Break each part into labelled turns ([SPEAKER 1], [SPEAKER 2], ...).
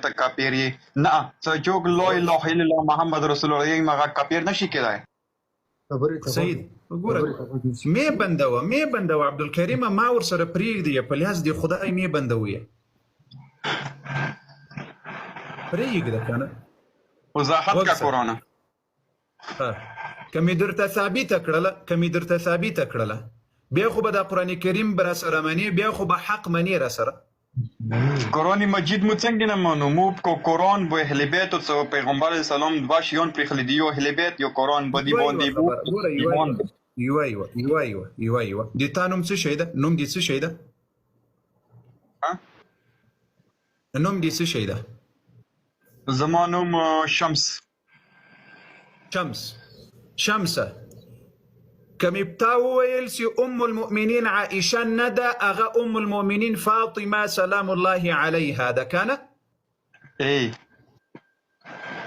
[SPEAKER 1] ته کافر یې نه څوک لا اله الا الله محمد رسول الله یې مغه کافر نشي کېدای
[SPEAKER 2] سید وګوره مې بندوه عبدالکریم ما ورسره پرېږدي په لیاز دی خدای مې بندوي پرېږده کنه
[SPEAKER 1] وضاحت کا قرآن
[SPEAKER 2] که مې درته ثابته کړله بیا خو به د قرآن کریم به را سره منې بیا خو به حق منې را سره
[SPEAKER 1] قرآن مجید مو څنګه نه منو موږ کو قرآن به اهل بیت او پیغمبر علیه السلام dva شیان پرېښلي دي یو اهل بیت یو قرآن به دې باندې یوه
[SPEAKER 2] د تا نوم څه شی ده نوم دې څه شی ده
[SPEAKER 1] زما نوم
[SPEAKER 2] شمسه که مې تا وویل چې ام المؤمنین عائشه نه ده هغه ام المؤمنین فاطمه سلام الله علیها ده کنه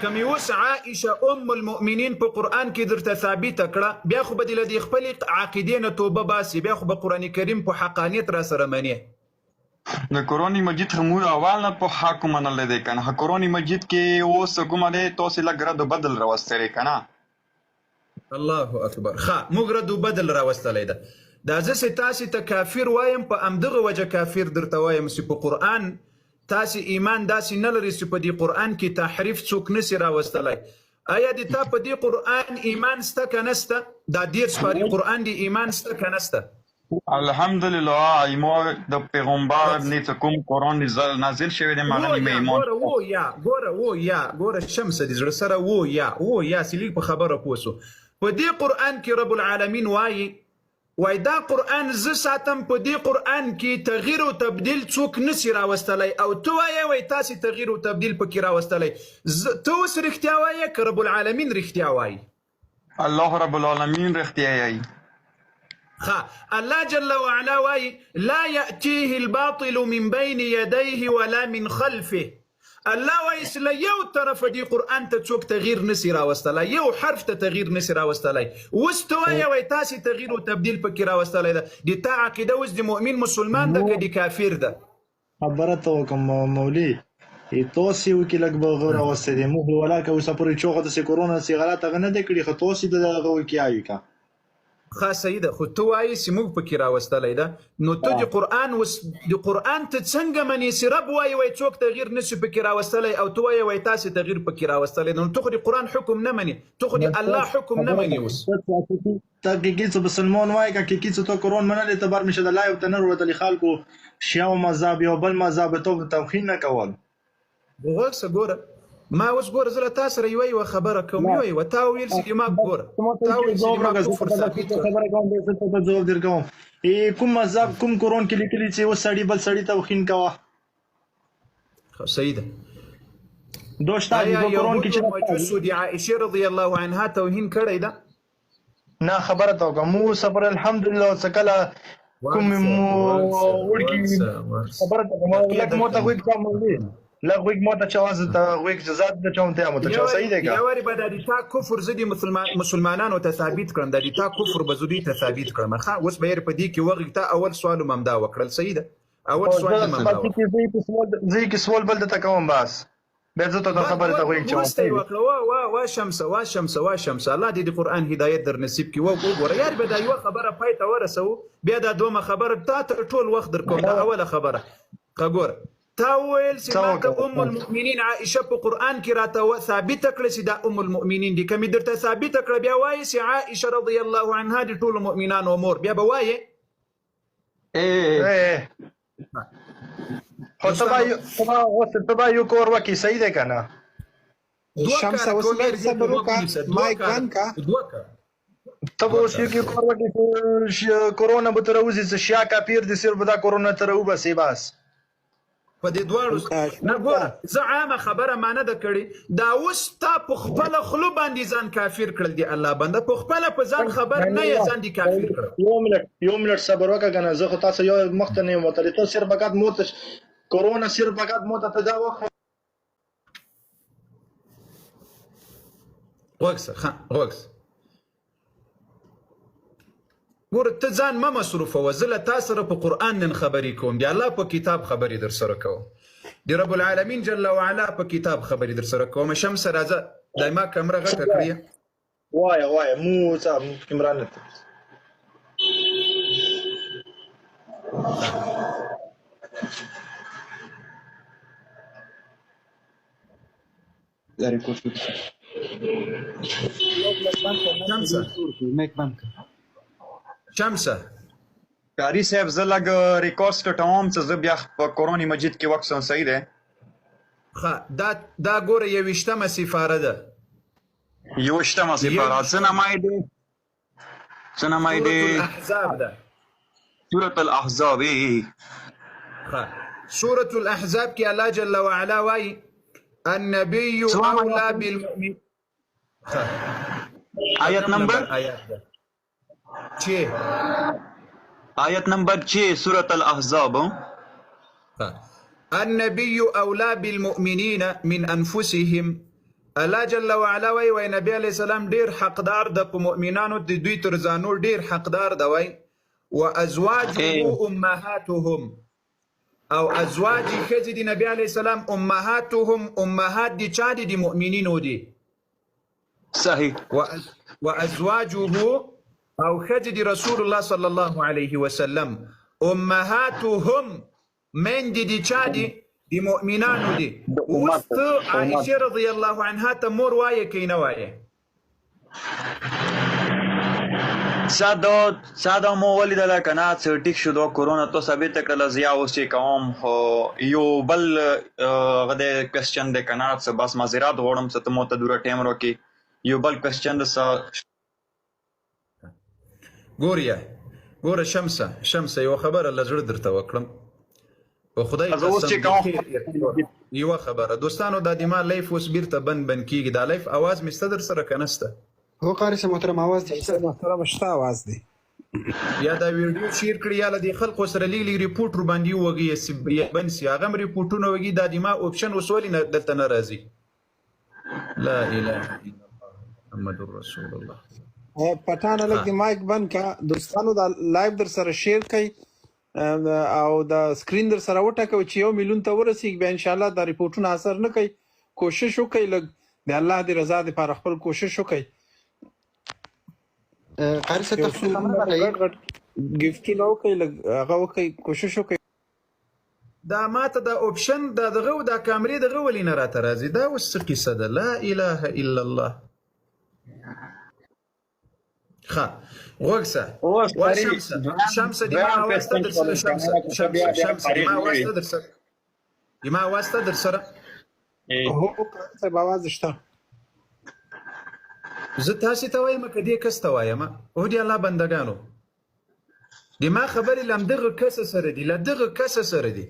[SPEAKER 2] که مې اوس عائشه ام المؤمنین په قرآن کې درته ثابته کړه بیا خو به دې له دې خپلې عقیدې نه توبه باسي بیا خو به قرآن کریم په حقانیت را سره منې
[SPEAKER 1] د قرآن مجید موږ اول نه په حق منلی دی کنه قرآن مجید کې اوس کومه دی تاسې لږ رد و بدل راوستلی کنه
[SPEAKER 2] الله اکبر موږ رد و بدل راوستلی ده دا زه چې تاسې ته کافر وایم په همدغه وجه کافر درته وایم چې په قرآن تاسې ایمان داسې نه لري چې په دې قرآن کې تحریف څوک نسي راوستلی آیا د تا په دې قرآن ایمان شته که نسته دا 10 سپارې قرآن دی ایمان شته که نسته
[SPEAKER 1] الحمدلله ایما د پیغمبر نه کوم قرآن نازل شوی دی مغه نیمه ایمان
[SPEAKER 2] ګوره شمس دې زړه سره یا سلیک په خبره پوسو په دې قرآن کې رب العالمین وای دا قرآن زه ساتم په دې قرآن کې تغییر او تبدیل څوک نسی راوستلی او تو وای تاسې تغییر او تبدیل پکې راوستلی ته اوس رښتیا وایې که رب العالمین رښتیا وایي
[SPEAKER 1] الله رب العالمین رښتیا یایي
[SPEAKER 2] الله جل وعلا وای لا يأتيه الباطل من بين يديه ولا من خلفه الله وای اسله یو طرف دی قرآن ته څوک تغییر نسی راوستلی یو حرف ته تغییر نسی راوستلی اوس ته وای تاسې تغییر او تبدیل پکې راوستلی ده د تا عقیده اوس د مؤمن مسلمان ده که د کافر ده
[SPEAKER 3] خبره ته وکړم مولي تاسې وکړي لږ به هغه راوستی دی موږ ولا که اوسه پورې چوغه داسې کرونا داسې غلط هغه نه دی کړي خو تاسې د هغه وکړي که
[SPEAKER 2] سیده خو ته وایې چې موږ پکې راوستلی ده نو ته د قرآن ته څنګه منې چې رب وایي څوک تغییر نشي پکې راوستلی او ته وایې تاسې تغییر پکې راوستلی نو ته خو د قرآن حکم نه منې ته خو د الله حکم نه منې اوس
[SPEAKER 3] ته حقیقي څه مسلمان وایې که حقیقي څه ته قرآن منلی ته بر میشه د الله یو ته نه وروتلي خلکو شیعه مذهب یو بل مذهب ته توهین نه کول
[SPEAKER 2] وغوږ ګوره ما اوس ګوره زه له تا سره یوه خبره کوم یوه تا ویل چې ما ګوره تا ویل چې ما کفر ثابت
[SPEAKER 3] خبره کوم زه ته ځواب درکوم کوم مذهب کوم قرآن کې لیکلي چې اوس سړي بل سړي توهین کوه
[SPEAKER 2] سیده
[SPEAKER 3] دوشتا د قرآن کې چې
[SPEAKER 2] مجوسو د عائشې رضی الله عنها توهین کړی ده
[SPEAKER 3] نه خبره ته وکړه مو صبر الحمدلله څه کله کوم وړکي خبره ته وکړه لږ مو ته وایي کوم لږ ویګ ماته چواز ته ویګ جزات د چوم ته ماته چا صحیح دی
[SPEAKER 2] یا وری به د تا کفر زدي مسلمانانو ته ثابت کړم د تا کفر به زدي ته ثابت کړم ښه اوس به په دې کې وغه ته اول سوال ممدا وکړل صحیح ده اول سوال ممدا
[SPEAKER 3] زه کې سوال بل ته کوم بس به زه ته خبره ته ویګ چوم
[SPEAKER 2] وا شمس الله دې د قرآن هدایت در نصیب کی وګوره یار به دا یو خبره پای ته ورسو بیا دا دومره خبره تا ټول وخت در کوم دا اوله خبره وګوره تا ویل چې ما ته ام المؤمنین عائشه په قرآن کې راته ثابته کړه چې دا ام المؤمنین دي که مې درته ثابته کړه بیا وایې چې عائشه رضی الله عنها د ټولو مؤمنانو مور بیا به وایې
[SPEAKER 3] خو ته به یو کور وکړي صحیح دی که نه
[SPEAKER 4] شمس اوس لږ صبر وکړه مایک بند کړه
[SPEAKER 3] ته به اوس یو کور وکړي کرونا به ته راوځي چې شیا کافر دي صرف به دا کرونا ته راوباسي بس
[SPEAKER 2] په دې دواړو نه ګوره زه عامه خبره ما نه ده کړې دا اوس تا په خپله خوله باندې ځان کافر کړل دي الله بنده په خپله په ځان خبر نه یې ځان دي کافر کړل
[SPEAKER 3] یو منټ صبر وکړه که نه زه خو تاسو یو مخ ته نه یم وتلی ته صرف فقط موته کرونا صرف فقط موته ته دا وخت
[SPEAKER 2] غوږ ګوره ته ځان مه مصروفوه زه له تا سره په قرآن نن خبرې کوم د الله په کتاب خبرې در سره کوم د رب العالمین جل وعلا په کتاب خبرې در سره کوم. شمس راځه دایما کمره غټه کړی.
[SPEAKER 3] وایه مو څه عمران ته
[SPEAKER 1] دا ریکورډ شو.
[SPEAKER 2] شمسه
[SPEAKER 1] قاری صاحب زه لږ ریکارډ سټاټوم چې زه بیا په قرآن مجید کې وخت سم صحیح دی.
[SPEAKER 2] دا ګوره 21مه سپاره ده.
[SPEAKER 1] 21مه سپاره څه نامه دی؟
[SPEAKER 2] الاحزاب ده.
[SPEAKER 1] سورة الاحزاب.
[SPEAKER 2] سورة الاحزاب کې الله جل وعلا وایي النبي اولى بالمؤمنين.
[SPEAKER 1] آیت نمبر آیت نمبر 6 سورة الاحزاب.
[SPEAKER 2] النبي اولى بالمؤمنين من انفسهم. الله جل وعلا وی نبی علیہ السلام ډیر حقدار د مؤمنانو د دوی تر ځانو ډیر حقدار دی. وی وازواجه امهاتهم او ازواج ښځې د نبی علیہ السلام امهاتهم امهات دي چا دي؟ د مؤمنینو دي.
[SPEAKER 1] صحیح.
[SPEAKER 2] وازواجه او ښځې د رسول الله صلی الله علیه وسلم امهاتهم من دي چا دي؟ د مؤمنانو دي. اوس ته عائشه رضی الله عنها ته مور وایې که نه وایې؟
[SPEAKER 1] ساده مو ولیدله که نه څه ټیک شو دا کرونا تو ثابته کړله زه اوس چې کوم خو یو بل هغه د کوېسچن دی که نه څه بس معذرت غواړم څه ته مو ته دوره ټایم راکړي. یو بل کوېسچن د څه
[SPEAKER 2] ګوره شمسه یوه خبره له زړه درته وکړم په خدای قسم. یوه خبره دوستانو دا د ما لایف اوس بیرته بند کیږي. دا لایف اواز مې سته در سره که نسته؟
[SPEAKER 4] هو قاری صاحب محترم आवाज دی. محترم شته आवाज دی.
[SPEAKER 2] یا دا ویډیو شیر کړی یا له دې خلکو سره لیک ریپورټ ور باندې وږي بنسي هغه هم ریپورټونه وږي. دا د ما اوپشن اوس ولې دلته نه راځي؟ لا اله الا الله محمد رسول الله.
[SPEAKER 4] پټانه لګ د مایک بند کا. دوستانو دا لایو در سره شیر کړئ او دا سکرین در سره وټاکئ چې 1 میلیون ته ورسیږي. بیا ان شاء الله دا ریپورټونه اثر نه کوي. کوشش وکړئ لګ د الله د رضا لپاره خپل کوشش وکړئ.
[SPEAKER 3] قاری صاحب ته
[SPEAKER 4] ګیفټونه وکړئ لګ هغه وکړئ کوشش وکړئ.
[SPEAKER 2] دا ماته دا اوپشن دغه دا کامرې دغه ولې نه راته راځي؟ دا اوس څه قصه ده؟ لا اله الا الله. غوږسه شمسه د ما اواز ته در سره. شمسه د ما اواز ته در سره.
[SPEAKER 4] هو صاحب आवाज شته.
[SPEAKER 2] زه تاسې ته وایم که دې کس ته وایم او د الله بندګانو د ما خبرې له همدغه کسه سره دي. له دغه کسه سره دي.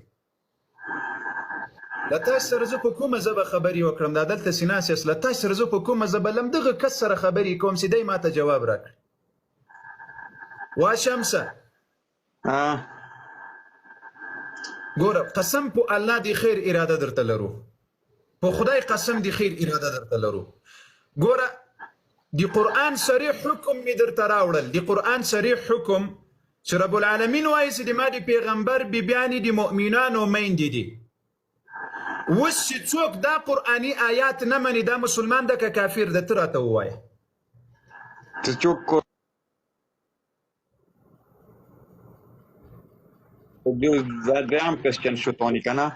[SPEAKER 2] له تاسو سره زه په کومه ژبه خبرې وکړم؟ دا دلته سیناس یاست. له تاسو سره زه په کومه ژبه له همدغه کس سره خبرې کوم چې دی ما ته جواب راکړي. وا شمسه ګوره قسم په الله دی خیر اراده درته لرو. په خدای قسم دی خیر اراده درته لرو. ګوره دی قرآن صریح حکم می درته راوړل. دی قرآن صریح حکم چې رب العالمین وایي چې د ما د پیغمبر بیبیانې د مؤمنانو میندې دي. اوس چې څوک دا قرآني آیات نه مني دا مسلمان ده که کافر ده؟ ته راته ووایه.
[SPEAKER 1] دویم کوېسچن شو تونی که نه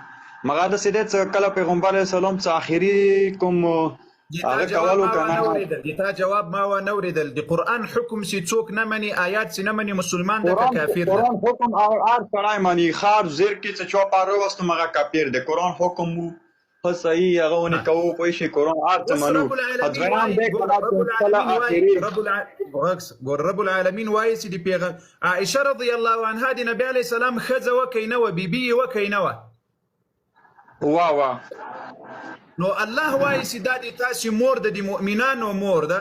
[SPEAKER 1] مغه داسې دی چې کله پیغمبر علیه السلام څه آخري کوم هغه کولو که نه
[SPEAKER 2] د تا جواب ما ونه اورېدل. د قرآن حکم چې څوک نه مني آیات چې نه مني مسلمان ده که کافر ده؟
[SPEAKER 1] قرآن حکم هر سړی مني. خار زیر کې چې چا پاره وستو هغه کافر دی. قرآن حکم مو ښه صحیح هغه ونې کوو پوه شئ. قرآن هر څه منو.
[SPEAKER 2] رب العالمین وایي چې د پیغمبر عائشه رضی الله عنها د نبی علیه السلام ښځه وکئ نه وه بیبي یې وکئ نه وه. نو الله وایي چې دا د تاسې مور ده د مؤمنانو مور ده.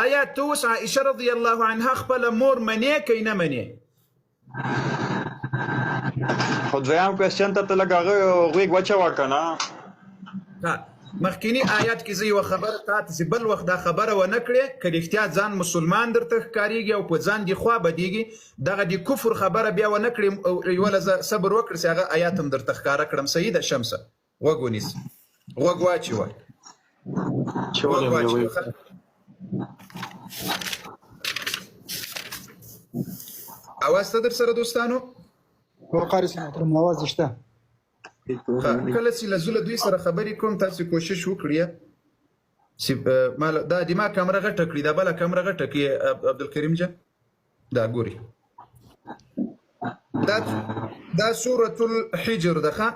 [SPEAKER 2] آیا ته اوس عائشه رضی الله عنها خپله مور منې که نه منې؟
[SPEAKER 1] خو دویم کوېسچن ته ته لږ هغه غوږ واچوه که نه.
[SPEAKER 2] مخکینی آیات کې زه یوه خبره تا ته چې بل وخت دا خبره ونه کړې که رښتیا ځان مسلمان درته ښکارېږي او په ځان دې خوا بدېږي دغه د کفر خبره بیا ونه کړې یوله زه صبر وکړه چې هغه آیات هم درته ښکاره کړم. صحیح ده شمسه؟ غوږ ونیسه غوږ واچوه غوږ واچوه اواز ته در سره دوستانو
[SPEAKER 5] قاری صاحب محترم اواز شته
[SPEAKER 2] کله چې له زوله دوی سره خبرې کوم تاسو کوشش وکړئ دا د ما کامره غټه کړي دا بله کامره غټه کړي عبدالکریم جان دا ګوري دا سورة الحجر ده ښه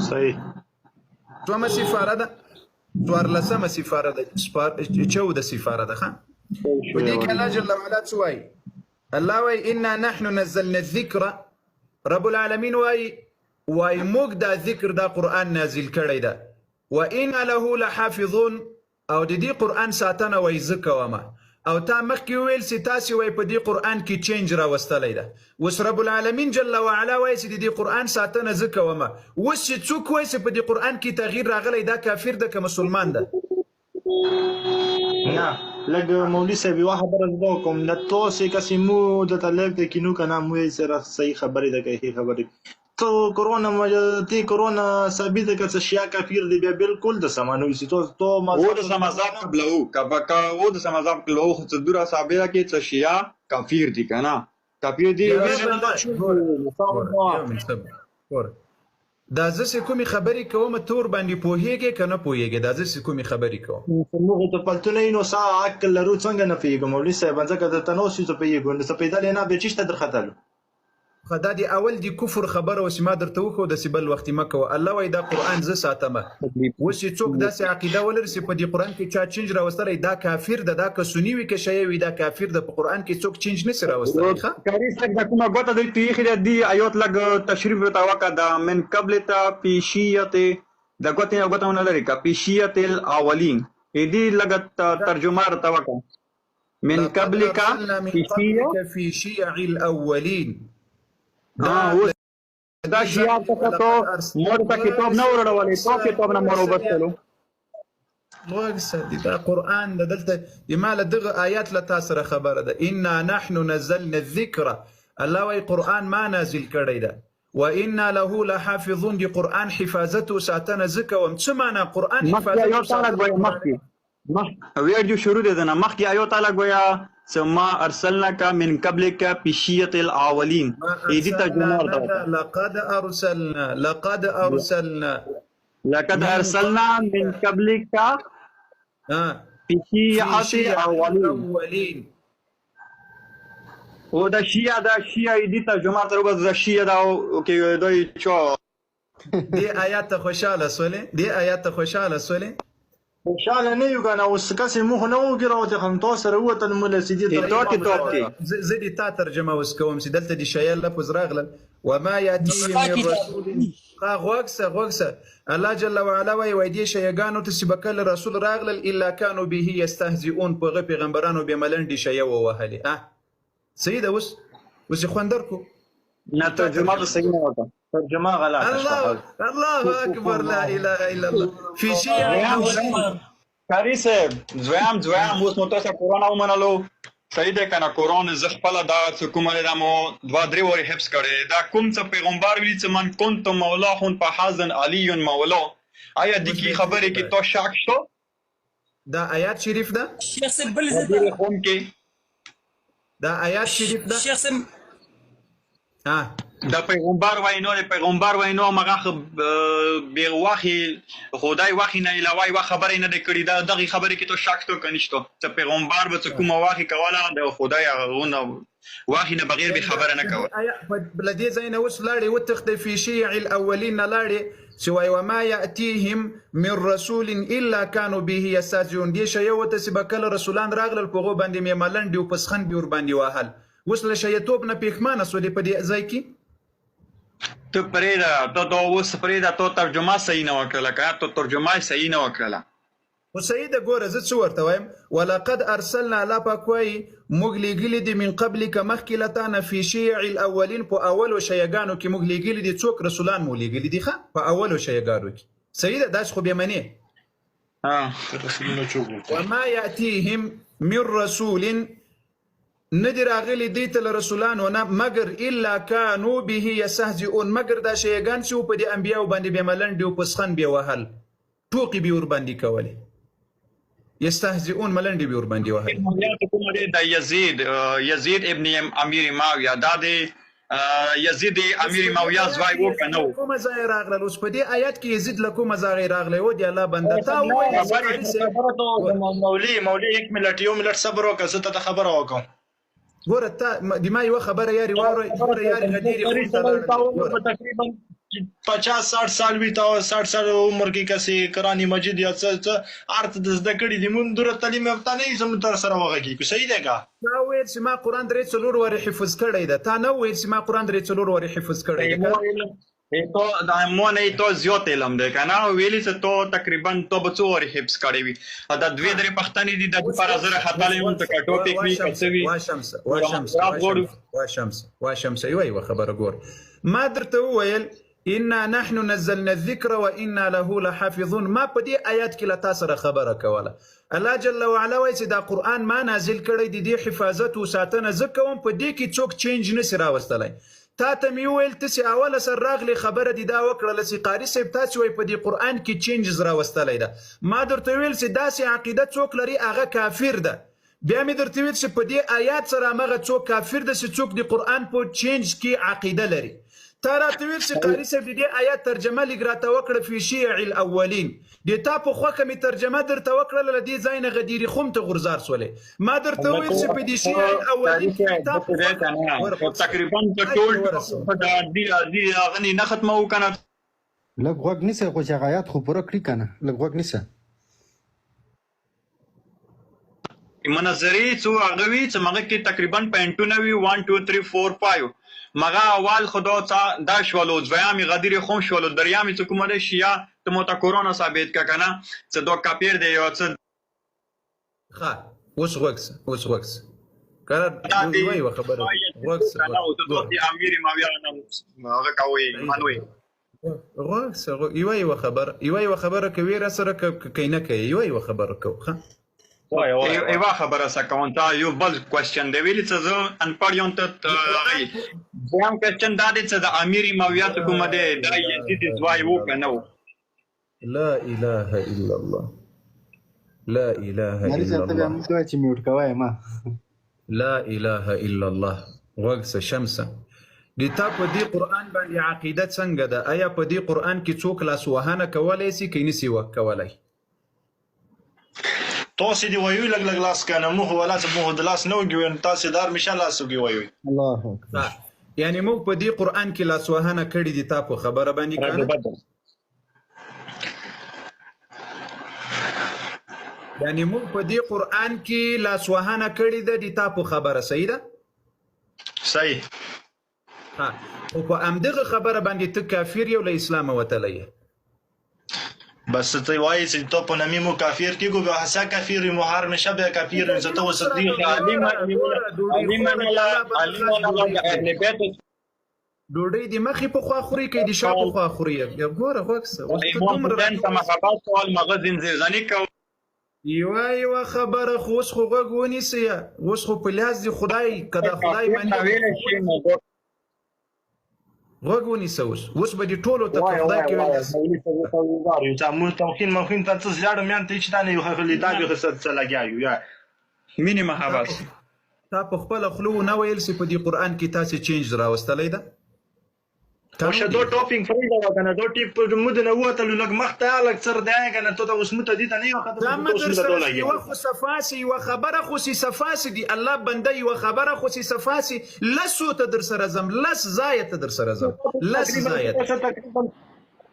[SPEAKER 3] صحیح
[SPEAKER 2] دومه سفاره ده 14مه سفاره ده 14 سفاره ده ښه په دې کې الله جل وعلا څه وایي الله وایي انا نحن نزلنا الذکر رب العالمین وایي موږ دا ذکر دا قرآن نازل کړی ده وإنا له لحافظون او د دې قرآن ساتنه وایي زه کومه او تا مخکې ویل چې تاسې وایي په دې قرآن کې چینج راوستلی ده اوس رب العالمین جل وعلا وایي چې د دې قرآن ساتنه زه کومه اوس چې څوک وایي چې په دې قرآن کې تغییر راغلی دا کافر ده که مسلمان ده
[SPEAKER 3] نه لږ مولوي صاحب یوه خبره زده وکړم د تاسې کسې مو درته لږ د کینو که نه مو یې سره صحیح خبرې ده که ښې خبرې تو کرونا ثابت که څه شیا کافر دی بیا بالکل د سمانوي سي تو
[SPEAKER 1] او د سمازاب قبلو کبا او د سمازاب قبلو خو څه دوره ثابته کې څه شیا کافر دي کنه کافر دي
[SPEAKER 2] دا زه چې کومې خبرې کوم تور باندې پوهېږې که نه پوهېږې دا زه چې کومې خبرې کوم
[SPEAKER 3] موږ ته پلتونه یې نو سا عقل لرو څنګه نه پوهېږو مولوي صاحب ځکه درته نه اوس څه پوهېږو نو څه پیدل یې نه بیا چېشته درختلو
[SPEAKER 2] دا د اول د کفر خبره اوس ما درته وښوده چې بل وختې مه کوه الله وایي دا قرآن زه ساتمه اوس چې څوک داسې عقیده ولري چې په دې قرآن کې چا چینج راوستلی دا کافر ده دا که سني وي که شیعه وي دا کافر ده په قرآن کې څوک چینج نسي راوستلی ښه
[SPEAKER 1] کاري صاحب دا کومه ګوته دوی ته ایښې ده دې ایات لږ تشریف ورته وکړه د من قبل ته فی شیعة د ګوتې نه ګوته ونه لري که فی شیعة الاولین دې لږ ترجمه ورته وکړه من قبلک
[SPEAKER 2] فی شیع الاولین
[SPEAKER 1] دا شیعه ته تو مور ته کتاب نه وروړولې تو کتاب نه مروبت کړو
[SPEAKER 2] دا قرآن د دلته د ما له دغه آیات له تا سره خبره ده انا نحن نزلنا الذکر الله وایي قرآن ما نازل کړی ده وانا له لحافظون دی قرآن حفاظت و ساتنه زه کوم څه معنا قرآن حفاظت و ساتنه
[SPEAKER 1] ویډیو شروع ده نه مخکې آیات تعالی گویا ثم ارسلناك من قبلك في شيعة الاولين دې ترجمه ورته
[SPEAKER 2] لقد ارسلنا
[SPEAKER 1] من قبلك في شيعة الاولين او دا شیعه دې ترجمه ورته وکړه دا شیعه دا کې دوی چا
[SPEAKER 2] دې آیات ته خوشاله سولې
[SPEAKER 3] خوشاله نه یو کنه اوس کسې موږ نه وګرو ته هم تاسو سره وته مولا سیدی
[SPEAKER 1] ته کتاب کې
[SPEAKER 2] زه دې تا ترجمه اوس کوم چې دلته د شیال لفظ راغله وما یاتیهم من رسول غوږسه الله جل وعلا وایي دې شیګانو ته چې به کله رسول راغلل الا كانوا به یستهزئون په هغه پیغمبرانو به ملنډې شیه ووهلې صحیح ده اوس خوندر کو
[SPEAKER 1] نه ترجمه صحیح نه وکړه ترجمه غلط
[SPEAKER 2] الله اکبر لا اله الا الله فی شیء
[SPEAKER 1] کاری صاحب دویم اوس مو تاسو قرآن ومنلو صحیح ده کنه قرآن زه خپله دا څه کومه ده مو 2-3 وارې حفظ کړی دا کوم څه پیغمبر ویلي چې من کنت مولاهم فحسن علی مولا آیا د کی خبرې کې تو شک شو
[SPEAKER 2] دا آیات شریف ده
[SPEAKER 6] شیخ صاحب بل
[SPEAKER 2] دا آیات شریف ده
[SPEAKER 6] شیخ صاحب
[SPEAKER 1] دا پیغمبر وینو مغه بے واخی خدای واخی نه علاوه وا خبرې نه کړي دا دغه خبرې کې تو شک تو کنيشتو ته پیغمبر به کوم واخی کوله د خدای غونه واخی نه بغیر به خبره نه کوله
[SPEAKER 2] بلدی زین اوس لاړې وتخدي فی شیع الاولین لاړې سوای وما یاتیهم من رسول الا كانوا به یستهزئون دې شی وته سبکل رسولان راغلل په غو باندې ملنډ او پسخن به ور باندې وهل اوس له شیطوب نه پیښمانه سولې په دې ځای کې
[SPEAKER 1] ته پرېدا ته اوس پرېدا ته ترجمه صحیح نه وکړه که ته ترجمه صحیح نه وکړه
[SPEAKER 2] خو صحیح ده ګوره زه څه ورته وایم ولقد ارسلنا الله پاک وایي موږ لیږلي دي من قبلک مخکې له تا نه فی شیع الاولین په اولو شیګانو کې موږ لیږلي دي څوک رسولان مو لیږلي دي ښه په اولو شیګانو کې صحیح ده داسې خو بیا منې وما یاتیهم من رسول ندی راغلی دی ته له رسولانو نه مګر الا کانوا به یستهزئون مګر دا شیګان چې په دې انبیاو باندې به ملنډې او پسخن به وهل ټوقې به ورباندې کولې یستهزئون ملنډې به ورباندې وهل
[SPEAKER 1] د یزید ابن امیر معاویه دا د یزید امیر معاویه زوی و کنه
[SPEAKER 2] کومه ځای راغله اوس په دې آیات کې یزید له کومه ځای راغلی و دی الله بنده تا وایي
[SPEAKER 3] مولوي 1 منټ یو منټ صبر وکړه زه ته خبره وکړم
[SPEAKER 2] ګوره تا د ما یوه خبره یاري واورئ یاري غدیرې
[SPEAKER 3] تقریبا 50-60 سال وي تا 60 سال عمر کې کسي قرآن مجید یا څه ارت د زده کړي دي مونږ دوره تعلیم یافته نه یو زموږ تر سره وغږی کو صحیح دی کا
[SPEAKER 2] تا ویل چې ما قرآن 3 وارې حفظ کړی ده تا نه ویل چې ما قرآن 3 وارې حفظ کړی ده
[SPEAKER 1] تو دا مو نه تو زیات علم ده کنه ویلی چې تو تقریبا تو بچو ور حفظ کړی وي دا دوی درې پښتنې دي د پر زره خطالې مون ته ټاپک وی کڅوي
[SPEAKER 2] واشمس یو خبره ګور ما درته ویل انا نحن نزلنا الذكر وانا له لحافظون ما په دې آیات کې له تاسو سره خبره کوله الله جل وعلا وایي چې دا قرآن ما نازل کړی دی د حفاظت او ساتنه زکوم په دې کې څوک چینج نشي راوستلی تا ته مې ویل ته چې اوله سر راغلی خبره دی دا وکړله چې قاري صاحب تاسې وایي په دې قرآن کې چینجز راوستلی ده ما درته ویل چې داسې عقیده څوک لري هغه کافر ده بیا مې درته ویل چې په دې آیات سره همغه څوک کافر ده چې څوک د قرآن په چینج کې عقیده لري تا راته ویل چې قاري صاحب د دې آیات ترجمه لږ راته وکړه فی شیع الاولین د تا په خوښه مې ترجمه درته وکړله له دې ځای نه غدیرې خم ته غورځار سولې ما درته ویل چې په دې شیع الاولین کې
[SPEAKER 1] تقریبا په ټول د غنی نه ختمه وکنه
[SPEAKER 5] لږ غوږ نیسه خو چې آیات خو پوره کړي کنه لږ غوږ نیسه
[SPEAKER 1] منظری څو هغه وی چې مګه کې تقریبا پینټونه وی 1 2 3 4 5 مګه اول خدا دا شولو ځوامي غدیر خون شولو دریامي چې کومه شیا ته مو ته کورونا ثابت کا کنه چې دوه کاپیر دی او څه
[SPEAKER 2] ښه اوس وکس کړه دوی وایي خبره وکس
[SPEAKER 1] امیر ماویه هغه کوي منوي
[SPEAKER 2] وکس یو خبره کوي را سره کینه کوي یو خبره کوي
[SPEAKER 1] ایوا خبره سکون تا یو بل کوېسچن دی ویل چې زه ان پړ یون ته ځم کوېسچن دا دی چې د امیر ماویه کومه دی دا یزید زوای وو کنه
[SPEAKER 2] لا اله الا الله لا اله الا الله
[SPEAKER 5] موږ چې میوټ کوي ما
[SPEAKER 2] لا اله الا الله وقس شمسه د تا په دې قرآن باندې عقیده څنګه ده آیا په دې قرآن کې څوک لاس وهانه کولی شي که نسي کولی
[SPEAKER 3] تاسو دی وایو لګ لاس کنه مو ولا څه مو د لاس نو ګوین تاسو دار مشه لاس وایو
[SPEAKER 5] الله اکبر
[SPEAKER 2] یعنی موږ په دې قرآن کې لاس وهانه کړی دي تا په خبره باندې کنه یعنی موږ په دې قرآن کې لاس وهانه کړی ده د تا په خبره صحیح ده
[SPEAKER 3] صحیح
[SPEAKER 2] ها او په همدغه خبره باندې ته کافر یو له اسلام وتلی
[SPEAKER 3] بس ته وایي چې ته په نامي مو کافر کېږو به حسا کافر مهار نشه به کافر زه ته وصدیق
[SPEAKER 1] علم
[SPEAKER 2] ډوډۍ د مخې په خوا خوري که د شا په خوا خوري ګوره
[SPEAKER 1] وکسه محبت سوال مغزین زیرزنی کو
[SPEAKER 2] یوه خبره خو اوس خو غوږ ونیسئ اوس خو په لاس د خدای که د خدای باندې غوږ ونیسه اوس به دې ټولو ته په خدای کې
[SPEAKER 3] موږ توخین ته څه زیاړه میان ته چې دا نه یو خلې دا به خصت څه لګیا یو یا
[SPEAKER 1] مینې محبت
[SPEAKER 2] تا په خپله خوله نه ویل چې په دې قرآن کې تاسې چینج راوستلی ده
[SPEAKER 3] وشه دو ټاپینګ فري دا کنه دو ټیپ مود نه وته لږ مخته الګ سر دی کنه ته اوس مت دي ته نه یو
[SPEAKER 2] خبره یو خو صفاسي یو خبره خو سي صفاسي دي الله بنده یو خبره خو سي صفاسي لسو ته در سره زم لس زایت در سره زم لس زایت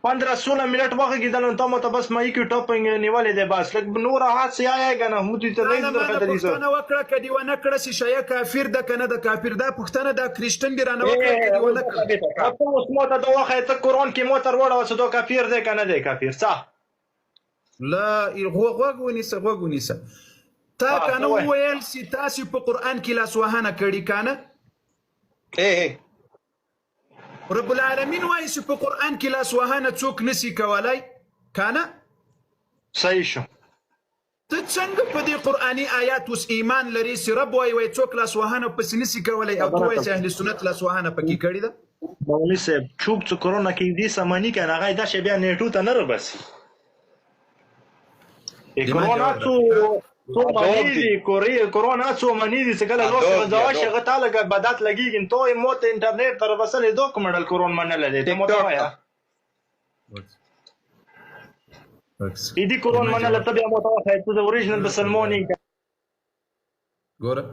[SPEAKER 3] 15-16 منټ وخت کېدل نو ته بس مې کې ټاپینګ نیولې ده بس لکه نور هات سي آیا کنه مو دې ته نه درته دي
[SPEAKER 2] زه نه وکړه کدي ونه کړه چې شیا کافر ده کنه د کافر ده پښتنه د کرسچن دی رانه وکړه کدي ونه کړه
[SPEAKER 3] تاسو اوس مو ته دا وخت ته قرآن کې مو تر وړه وسه دا کافر ده کنه ده کافر صح
[SPEAKER 2] لا غوږ ونیسه تا کنه ویل چې تاسو په قرآن کې لاس وهانه کړي کنه رب العالمین وایي چې په قرآن کې لاس وهانه څوک نسي کولی کنه
[SPEAKER 3] صحیح شو
[SPEAKER 2] ته څنګه په دې قرآني آیات اوس ایمان لري چې رب وایي څوک لاسوهنه پسې نشي کولی او ته وایي چې اهل سنت لاسوهنه پکې کړې ده؟
[SPEAKER 3] مولوي صاحب څوک چې کرونا کې دې سمانی کنه هغه دا شی بیا نیټو ته نه ربسي کرونا څو منی دي کرونا څو منی دي چې کله لوس غزا شي غته لګ بدات لګیږي ته موت انټرنیټ تر وسلې دوه کومډل کرونا منل دي ته موت وایا دې کرونا منل ته بیا موت وایا ته اوریجنل بسلمونی
[SPEAKER 2] ګوره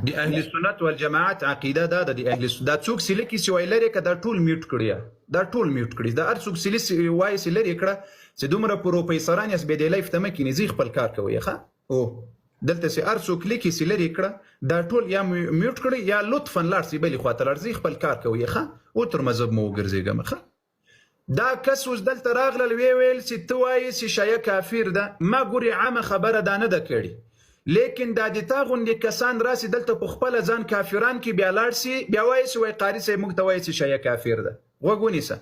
[SPEAKER 2] د اهل سنت والجماعت عقیده دا د اهل سنت دا څوک چې لکه سوی لري که دا ټول میوټ کړي دا ټول میوټ کړي دا هر څوک چې وایي چې لري کړه چې دومره پروفیسوران یاست بیا د لایف ته مه کینې ځي خپل کار کوئ ښه او دلته چې هر څوک لیکي چې لرې کړه دا ټول یا میوټ کړئ یا لطفا لاړ شئ بلې خواته لاړ ځئ خپل کار کوئ ښه او تر مذهب مو وګرځېږم ښه دا کس اوس دلته راغلل ویل چې ته وایې چې شیعه کافر ده ما ګورې عامه خبره دا نه ده کړې لیکن دا د تا غوندې کسان راسي دلته په خپله ځان کافران کې بیا لاړ سي بیا وایي چې وایي قاري صاحب موږ ته وایي چې شیعه کافر ده غوږ ونیسه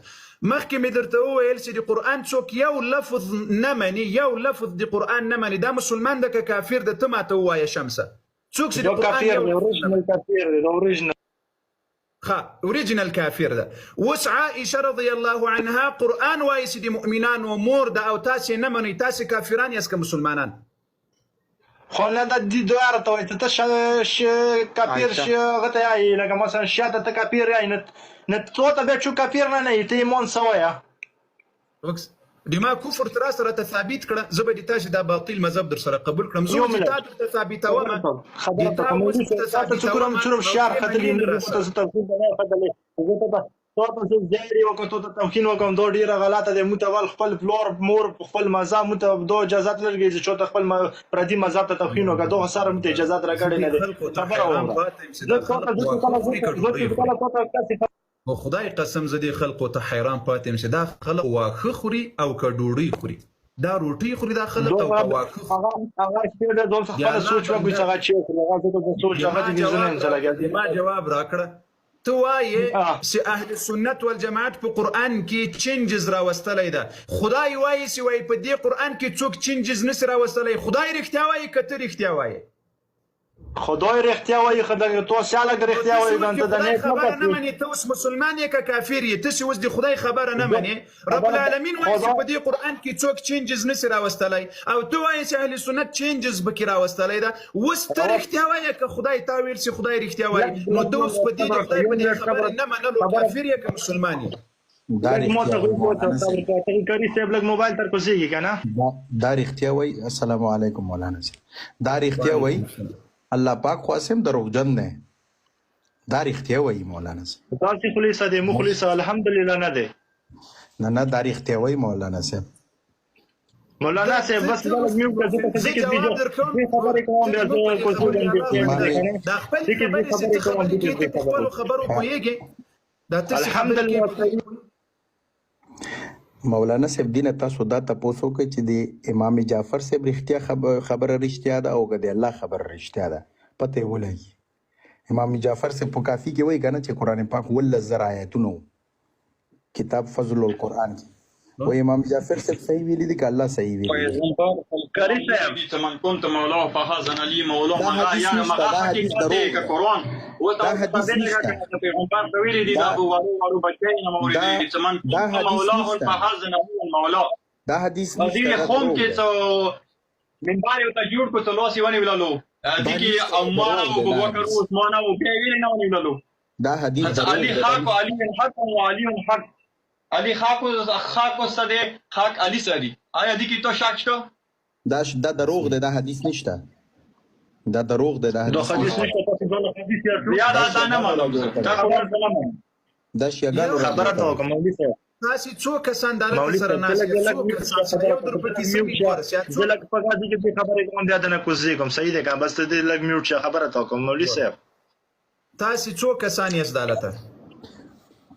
[SPEAKER 2] مخکې مې درته وویل چې د قرآن څوک یو لفظ نه مني یو لفظ د قرآن نه مني دا مسلمان ده که کافر ده ته ماته ووایه شمسه څوک چې د قرآن اوریجنل کافر ده اوس عائشه رضی الله عنها قرآن وایي چې د مؤمنانو مور ده او تاسې نه منئ تاسې کافران یاست که مسلمانان
[SPEAKER 3] خو نه د دې دواره ته وایي ته کافر غته یې لکه مثلا شاته ته کافر یې نه څو ته بیا چې کافر نه نه ته ایمان سویا
[SPEAKER 2] د ما کفر تر سره ته ثابت کړه زه به د تاسې دا باطل مذهب در سره قبول کړم زه چې تا درته ثابتوم
[SPEAKER 3] خبره ته کوم څوک شعر خدلی نه ته توحید نه خدلی زه ته تاسو چې ځای وکړو ته توهین وکم دوه ډیره غلطه ده متول خپل فلور مور خپل مذهب مت دوه اجازه لري چې چوت خپل پردي مذهب ته توهین وکړو دوه سره مت اجازه راکړې نه ده
[SPEAKER 2] خو خدای قسم زه دې خلقو ته حیران پاتې یم چې دا خلق واښه خوري او که ډوډۍ خوري دا روټۍ خوري دا خلق او که واښه ما جواب راکړه ته وایې چې اهل سنت والجماعت په قرآن کې چینجز راوستلی ده خدای وایي چې وایي په دې قرآن کې څوک چینجز نسي راوستلی خدای رښتیا وایي که ته رښتیا وایې
[SPEAKER 3] خدای رښتیا وایي خدای تو سیاله رښتیا وایي دا ته نه
[SPEAKER 2] خبره نه منې ته اوس مسلمان یې که کافر یې ته چې اوس د خدای خبره نه منې رب العالمین وایي چې په دې قرآن کې څوک چینجز نسي راوستلی او ته وایې چې اهل سنت چینجز پکې راوستلی ده اوس ته رښتیا وایې که خدای تا ویل چې خدای رښتیا وایي نو ته اوس په دې د خدای په دې خبرې نه منلو کافر یې که مسلمان یې
[SPEAKER 6] دا رښتیا وایي السلام علیکم مولانا دا رښتیا وایي الله پاک خاصم دروغجن نه دا رښتیا وایي مولانا
[SPEAKER 3] تاسو خلیص دې مخلص الحمدلله نه ده
[SPEAKER 6] نه دا رښتیا وایي مولانا صاحب
[SPEAKER 3] بس دا میو په دې کې ویډیو خبرې کوم بیا
[SPEAKER 2] دا خپل خبرو کویږي دا
[SPEAKER 3] الحمدلله
[SPEAKER 6] مولانا صاحب دینه تاسو دا تاسو کوي چې د امام جعفر صاحب رښتیا خبره رښتیا ده او د الله خبره رښتیا ده پته ولګي امام جعفر صاحب په کافی کې وایي کنه چې قران پاک ول زر آیاتونو کتاب فضل القرآن کې و امام جعفر صاحب صحیح ویلي دي که الله صحیح ویلي
[SPEAKER 1] کاری صاحب من كنت مولاه فهذا لي مولاه ما يعني ما حقيقه قرآن
[SPEAKER 6] دا حدیث نشته
[SPEAKER 1] پیغمبر ویلي دي دا ورو بچینا مولوی من مولاه فهذا مولاه
[SPEAKER 6] دا حدیث نشته
[SPEAKER 1] دې قوم کې څو منبر یو ته جوړ کو ته لوسی ونی ولالو دي کې عمر او ابوبکر او عثمان او بیا ویل نه ونی ولالو
[SPEAKER 6] دا حدیث
[SPEAKER 1] علي حق علي حق او علي حق علي خاکو سده خاک علی سری آیا دی کی تو شک شو
[SPEAKER 6] دا دروغ ده دا حدیث نشته دا دروغ ده دا حدیث
[SPEAKER 3] نشته
[SPEAKER 1] یا دا نه معلوم دا خبر
[SPEAKER 6] دا شیګانو
[SPEAKER 3] خبره ته کوم مولوی صاحب
[SPEAKER 2] تاسو څو کسان دالته سره ناس یو در پکې سمي ورسیا
[SPEAKER 3] زلک پګا دي کې خبره کوم بیا د نه کوزي کوم صحیح ده کا بس ته لګ میوټ خبره ته کوم مولوی صاحب
[SPEAKER 2] تاسو څو کسان یې دالته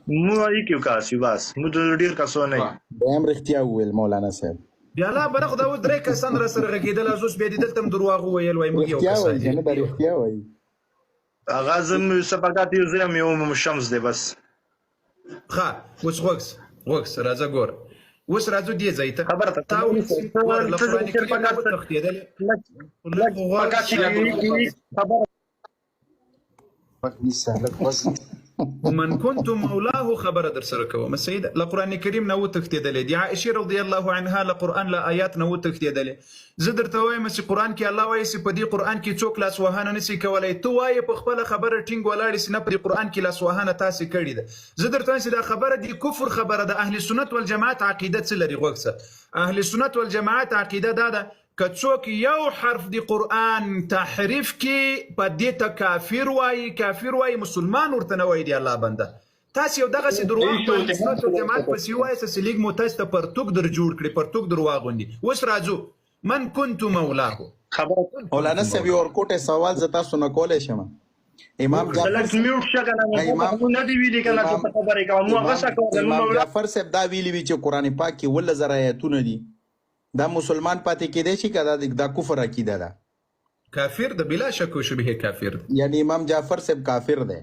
[SPEAKER 3] مو یو کاسي بس مو ډیر کاسو نه
[SPEAKER 6] هم رښتیا ویل مولانا صاحب
[SPEAKER 2] بیا لا برخ دا و درې کسان را سره غږیدل ازوس به دې دلته دروغ ویل وای موږ یو کسان
[SPEAKER 6] نه دا رښتیا وایي
[SPEAKER 3] اغازم سپاګات یو زم یو شمس دی بس
[SPEAKER 2] ها اوس وکس راځه ګور اوس راځو دې ځای ته
[SPEAKER 3] خبره ته
[SPEAKER 2] تا ویل چې ګوره له قرآن کریم نه وتښتېدلې ومن كنت مولاه خبره در سره کوم سید له قرآن کریم نه وتښتېدلې دي عائشه رضی الله عنها له قرآن له آیات نه وتښتېدلې زه درته وایم چې قرآن کې الله وایي چې په دې قرآن کې څوک لاس وهانه نشي کولی ته وایې په خپله خبره ټینګ ولاړې سي نه په دې قرآن کې لاس وهانه تاسې کړې ده زه درته وایم چې دا خبره د کفر خبره ده اهل سنت والجماعت عقیده څه لري غوږ څه اهل سنت والجماعت عقیده دا ده که څوک یو حرف د قرآن تحریف کې په دې ته کافر وایي مسلمان ورته نه وایي دی الله بنده تاسو یو دغسې درواغ په اهل سنت والجماعت پسې ووایاست چې لږ مو تاسو ته پرتوګ در جوړ کړي پرتوګ در واغوندي اوس راځو من كنت مولاه
[SPEAKER 6] مولانا صاحب یو ورکوټه سوال زه تاسو نه کولی شم امام جعفر صاحب دا ویلي وي چې قرآن پاک کې 10000 آیتونه دي دا مسلمان پاتې کېدی شي که دا کفر عقیده ده
[SPEAKER 2] کافر ده بلا شک و شبهه کافر ده
[SPEAKER 6] یعنی امام جعفر صاحب کافر ده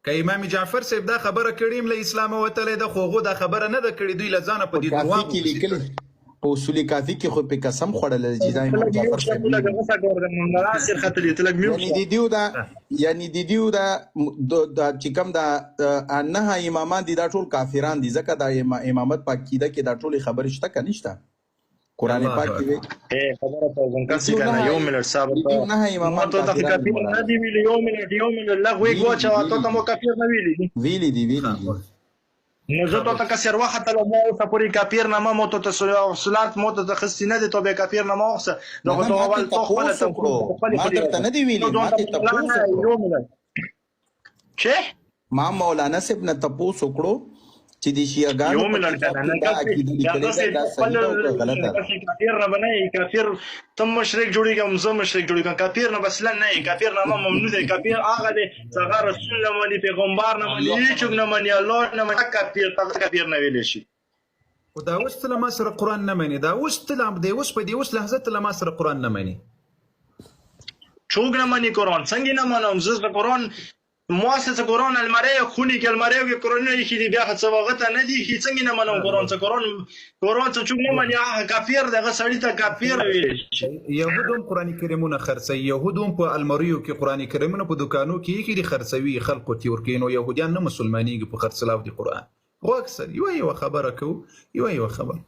[SPEAKER 2] که امام جعفر صاحب دا خبره کړي له اسلام وتلی ده خو هغو دا خبره نه ده کړې دوی له ځانه په دې درواغ
[SPEAKER 6] په اصول کافي کې خو په قسم خوړل چې دا امام جعفر صاحب یعنی د دیو دا چې کوم دا نه امامان دي دا ټول کافران دي ځکه دا امامت په عقیده کې دا ټول خبرې شته که نشته قرآن پاک کې
[SPEAKER 3] خبره ته ځنکه څه کنه یو منټ صبر
[SPEAKER 6] نه امامان
[SPEAKER 3] ته کافر نه دی ویلی یو منټ لغوي ګوچا ته مو کافر نه ویلی
[SPEAKER 6] دي
[SPEAKER 3] نو زه ته کسر وخت له مو ته پوری کافر نه مو ته صلات مو ته خستی نه دي ته به کافر نه مو څه نو ته اول تو خپل ته
[SPEAKER 6] ما درته نه دی ویلی ما ته تاسو
[SPEAKER 3] چې
[SPEAKER 6] ما مولانا صاحب نه تاسو وکړو چې د شیعاګانو
[SPEAKER 3] یو منټ کنه کافر نه بنای کافر تم مشرک جوړیږم زه مشرک جوړیږم کافر نه بس نه کافر نه ممنوع دی کافر هغه دی څنګه رسول الله باندې پیغمبر نه باندې هیڅ نه باندې الله نه باندې کافر نه ویل شي
[SPEAKER 2] او دا اوس ته ما سره قرآن نه مني دا اوس ته د اوس په دې اوس لحظه ته ما سره قرآن نه مني
[SPEAKER 3] څوک نه مني قرآن څنګه نه منم زه قرآن مؤسسه قرآن المریه خونی کې المریه کې قرآن نه کې بیا څه وخت نه دی چې څنګه نه منم قرآن څه قرآن څه چوک نه مني کافر دغه سړی ته کافر ویل
[SPEAKER 2] يهودم قرآن کریمونه خرڅي يهودم په المریو کې قرآن کریمونه په دکانو کې خرڅوي خلکو تور کینو يهوديان نه مسلمانېږي په خرڅلاو دي قرآن خو اکثر یو خبره کو یو خبره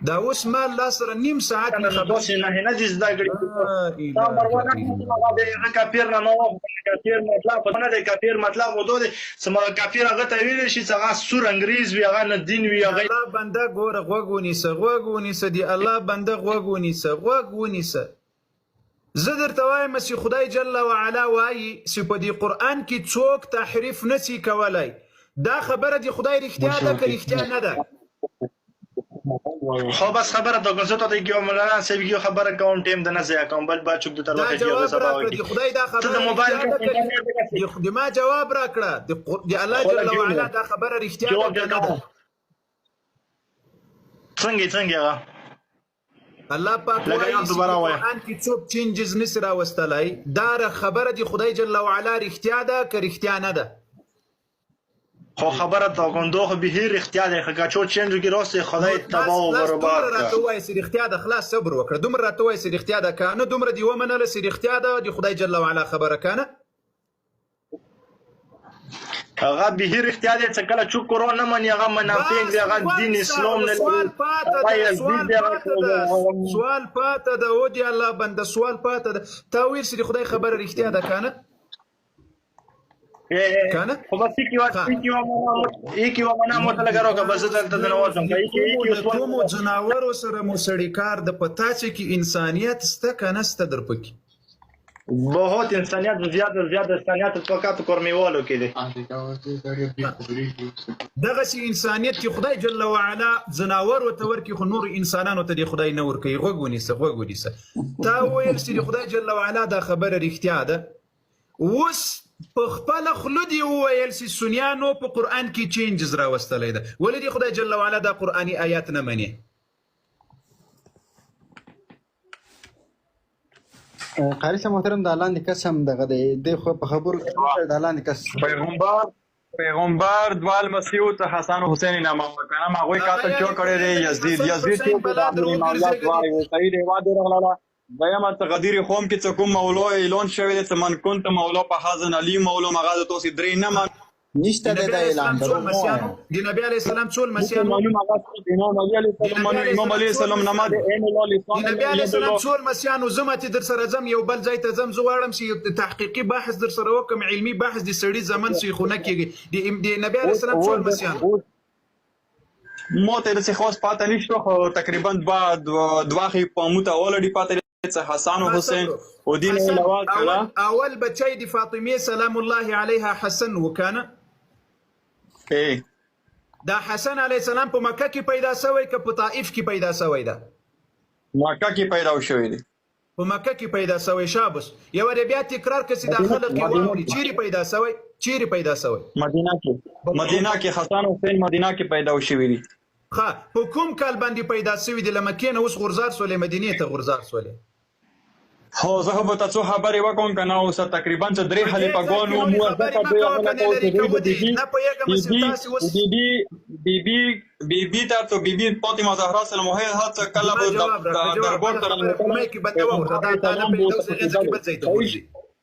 [SPEAKER 2] دا اوس ما الله سره نیم ساعت نه خبر
[SPEAKER 3] نه دي زده کړی دا مروانه کافر نه نو کافر مطلب نه دی کافر مطلب وو دی سم کافر هغه ته ویل شي څنګه سور انګریز وی هغه نه دین وی هغه
[SPEAKER 2] الله بنده ګوره غوګونی دی الله بنده غوګونی سه زه درته وایم چې خدای جل وعلا وایي چې په دې قرآن کې څوک تحریف نشي کولای دا خبره دی خدای رښتیا ده که رښتیا نه ده
[SPEAKER 3] خو بس خبره د غزو ته کیو مولانا صاحب کیو خبره کوم ټیم د نه ځای کوم بل با چوک د تر وخت کیو سبا وي
[SPEAKER 2] خدای دا خبره د موبایل د ما جواب راکړه د الله جل وعلا دا خبره رښتیا ده
[SPEAKER 3] څنګه
[SPEAKER 2] الله پاک وایي قرآن کې څوک چینجز نشي راوستلای دا خبره دی خدای جل وعلا رښتیا ده که رښتیا نه ده
[SPEAKER 3] خو خبره تا کوم دوه به اختیار دی که چو چنج کی راسته خدای تباہ و برباد
[SPEAKER 2] راته وای سي اختیار د خلاص صبر وکړه دومره راته وای سي اختیار د کنه دومره دی ومنه له سي اختیار د خدای جل وعلا خبره کنه
[SPEAKER 3] هغه به اختیار دی چې کله چو قرآن نه مني هغه منافق دی هغه دین اسلام نه
[SPEAKER 2] سوال پاته د او دی الله بنده سوال پاته تا ویل سي خدای خبره اختیار د کنه
[SPEAKER 3] کنه خو بس کی ومنه مطلق راکه بس دلته د نوازم
[SPEAKER 2] کوم جناور سره مو سړی کار د پتا چې کی انسانیت سته کنه سته در پکې
[SPEAKER 3] बहुत इंसानियत ज्यादा इंसानियत فقط کورمیوالو کې دي
[SPEAKER 2] دغه سي انسانیت کې خدای جل وعلا زناور او تور کې خو نور انسانانو ته خدای نور کوي غوګونی سه تا ویل سي خدای جل وعلا دا خبره رښتیا ده وس په خپل خلودي ویل سي سنیانو په قرآن کې چینجز راوستلې ده ولې خدای جل وعلا دا قرآني آیات نه مني
[SPEAKER 5] قاری صاحب محترم د لاندې قسم دغه دی خو په خبرو کې د لاندې قسم
[SPEAKER 1] پیغمبر دوال مسیح ته حسن و حسین نامه وکنه ما غوی قاتل چو کړی دی یزید یو په امر معاملات وایي صحیح دی واده رغلاله دایمه تقدیر قوم کې څه کوم مولا اعلان شوی دی ته من كنت مولا په حزن علی مولا مغاز توسی درې نه
[SPEAKER 6] نشته د اعلان
[SPEAKER 2] د نبی علی السلام څول مسیحانو
[SPEAKER 1] امام علی السلام نماز
[SPEAKER 2] د نبی علی السلام څول مسیحانو زمته در سره زم یو بل ځای ته زم زغړم چې تحقیقي بحث در سره وکم علمی بحث د سړي زمن سي خونه کېږي د نبی علی السلام څول مسیحانو
[SPEAKER 1] موته د څه خاص پاته نشته خو تقریبا دواخي په موته اولډي پاته حسن و حسین ودين
[SPEAKER 2] اول بچي دي فاطمه سلام الله عليها حسن وكان دا حسن علیه السلام په مکه کې پیدا شوی که په طائف کې پیدا شوی ده
[SPEAKER 1] مکه کې پیدا شوی دی
[SPEAKER 2] په مکه کې پیدا شوی شابس یو بیا تکرار کسي د خلک واوري چیرې پیدا شوی
[SPEAKER 1] مدینه کې حسن حسین مدینه کې پیدا شوی دی
[SPEAKER 2] ښه په کوم کال باندې پیدا شوی دی لمکه نه اوس غرزار سولې مدینه ته غرزار سولې
[SPEAKER 1] هو زه به تاسو خبرې وکوم کنه اوس تقریبا چې درې خلیفګان وو مو ځکه بیبي ته بیبي فاطمه زهرا سلام الله هڅه کله به دربار ته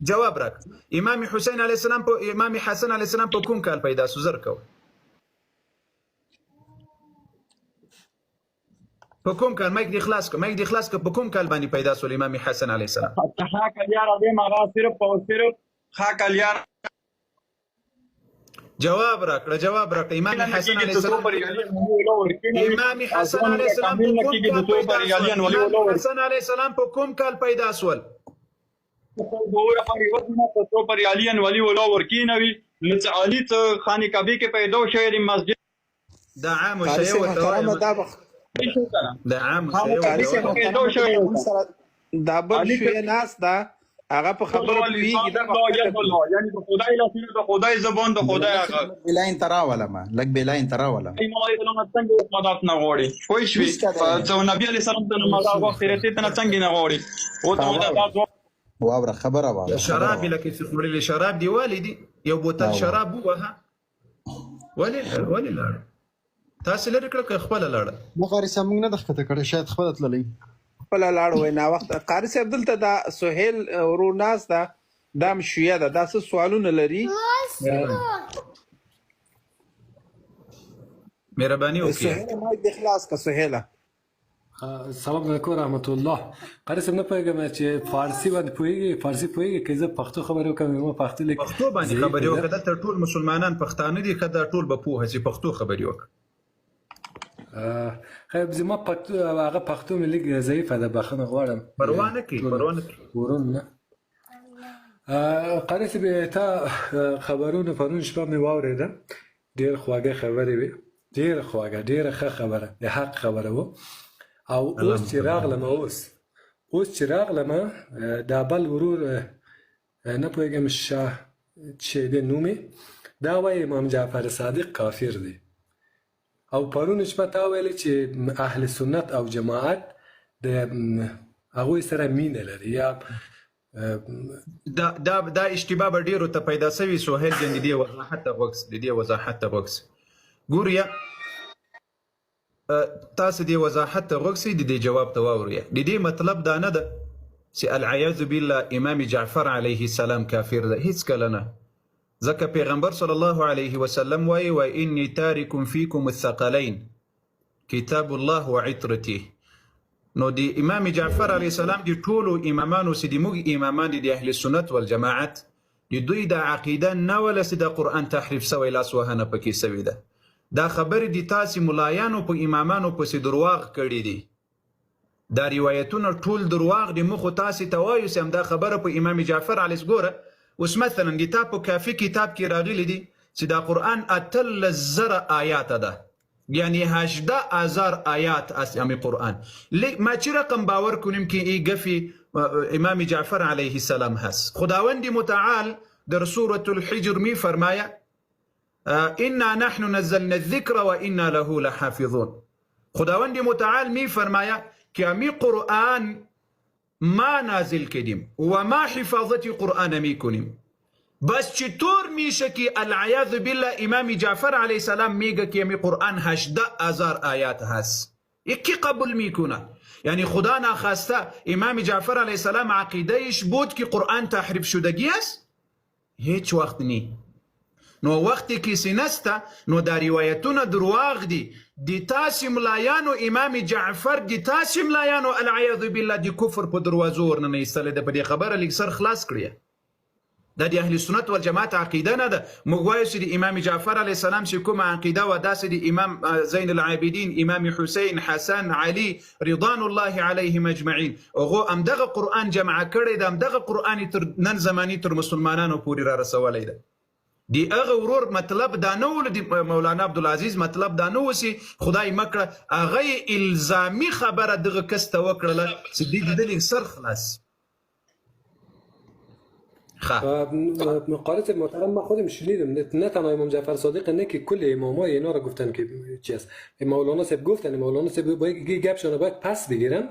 [SPEAKER 2] جواب راک امام حسین علیه السلام په امام حسن علیه السلام په کوم کال پیدا شو زر کو په کوم کال مایک دی خلاص کو په کوم کال باندې پیدا شو امام حسن علیه السلام
[SPEAKER 1] ها کلیار دې ما صرف ها کلیار
[SPEAKER 2] جواب راکړه امام حسن علیه السلام په حسن علیه السلام په کوم کال پیدا شول
[SPEAKER 1] تو پر علیان ولی ولا ورکینوي لڅ علی ته خانه کعبه کې پیدا شوی دی مسجد
[SPEAKER 2] دا عام شی
[SPEAKER 4] دا عام دا بل شوی ناس دا هغه په خبره پیږي
[SPEAKER 1] دا یعنی د خدای لاسونه د خدای زبان د خدای هغه
[SPEAKER 6] بلاین تراوله ما لګ بلاین تراوله
[SPEAKER 1] ایمای د لمن څنګه مدد نه غوړي کوئی شوی چې نبی علی سلام ته مدد وخت ته نه څنګه نه غوړي او ته دا
[SPEAKER 6] وابره خبره وابره
[SPEAKER 2] شراب لکه چې خوري شراب دی والدي یو بوتل شراب وها ولې لا تاسو لري کړه خپل لاړه
[SPEAKER 5] بخاري سمون نه دخته کړه شاید خپل تللی
[SPEAKER 4] خپل لاړ وای نا وخت قاری صاحب دلته دا سہیل وروناس دا دام شویا دا څه سوالونه لري
[SPEAKER 2] مهرباني وکړئ
[SPEAKER 4] سہیل ما د اخلاص کا سہیلا
[SPEAKER 7] السلام علیکم رحمت الله قاری صاحب نه پوهیږم چې فارسی باندې پوهیږي فارسی پوهیږي که زه پښتو خبرې وکړم ما پښتو لیکم
[SPEAKER 2] پښتو باندې خبرې وکړه ته ټول مسلمانان پښتانه دي کدا ټول به پوهه چې پښتو خبرې وکړه
[SPEAKER 7] خیب زما هغه پښتو مې لږ ضعیفه ده بخښنه غواړم
[SPEAKER 2] پروا نه کوي
[SPEAKER 7] ورون نه قاری صاحب تا خبرونه پرون شپه مې واورېده ډېر خواږه خبرې وې ډېره خواږه ډېره ښه خبره د حق خبره وه او اوس چې راغلم دا بل ورور نه پوهېږم شاه چې د نومې دا وایي امام جعفر صادق کافر دی او پرون شپه تا ویل چې اهل سنت او جماعت د هغوی سره مینه لري یا
[SPEAKER 2] دا اشتباه به ډېرو ته پیدا شوي سهیل جان د دې وضاحت ته غوږ ګوریا تاسو دې وضاحت ته غوږ د دې جواب ته واورئ د دې مطلب دا نه ده چې العیاذ بالله امام جعفر علیه السلام کافر ده هیڅ کله نه ځکه پیغمبر صلی الله علیه وسلم وایي و انی تارک فیکم الثقلین کتاب الله وعطرته نو د امام جعفر علیه السلام د ټولو امامانو چې د موږ امامان دي د اهل سنت والجماعت د دوی د عقیده نه ولا چې د قرآن تحریف سوی لاس وهنه پکې سوی ده دا خبرې د تاسې ملایانو په امامانو پسې درواغ کړي دي دا روایتونه ټول درواغ دي مخ تاسې ته وایو چې همدا خبره په امام جعفر علیه ګوره اوس مثلا د تا په کافي کتاب کې راغلی دي چې دا قرآن 18,000 آیات ده یعنی 18,000 آیات از همین قرآن ما چی رقم باور کنیم که این گفی امام جعفر علیه السلام هست خداوند متعال در سورة الحجر می فرماید انا نحن نزلنا الذکر و انا له لحافظون خداوند متعال می فرماید که امی قرآن ما نازل کردیم و ما حفاظت قرآن می کنیم بس چې تور میشه که العیاذ بالله امام جعفر علیه السلام میگه که می قرآن 18,000 آیات هست، یکی قبول میکنه؟ یعنی خدا ناخواسته امام جعفر علیه السلام عقیدهش بود که قرآن تحریف شدگی است؟ هیچ وقت نی. نو وقتی کسی نسته نو دا روایتونه درواغ دی. دی تاسې ملایانو امام جعفر، دی تاسې ملایانو العیاذ بالله دی کفر په دروازو ورننه ایستلی ده. په دې خبره لږ سر خلاص کړی. دا د اهل سنت والجماعت عقیده نه ده. موږ وایو چې د امام جعفر علیه السلام چې کومه عقیده وه داسې د امام زین العابدین، امام حسین، حسن، علي رضوان الله علیهم اجمعین هغو همدغه قرآن جمع کړی ده، همدغه قرآن تر نن زماني تر مسلمانانو پورې را رسولی ده. دی هغه ورور مطلب دا نه و، د مولانا عبدالعزیز مطلب دا نه و چې خدای مکړه هغه یې الزامي خبره دغه کس ته وکړله چې دی د ده لږ سر خلاص.
[SPEAKER 7] قارئ محترم، ما خودم شنیدم نه تنها امام جعفر صادق، نه که کل امام‌ها اینا را گفتن که چی است. مولانا صاحب گفتن، مولانا صاحب باید گپشون رو باید پس بگیرن،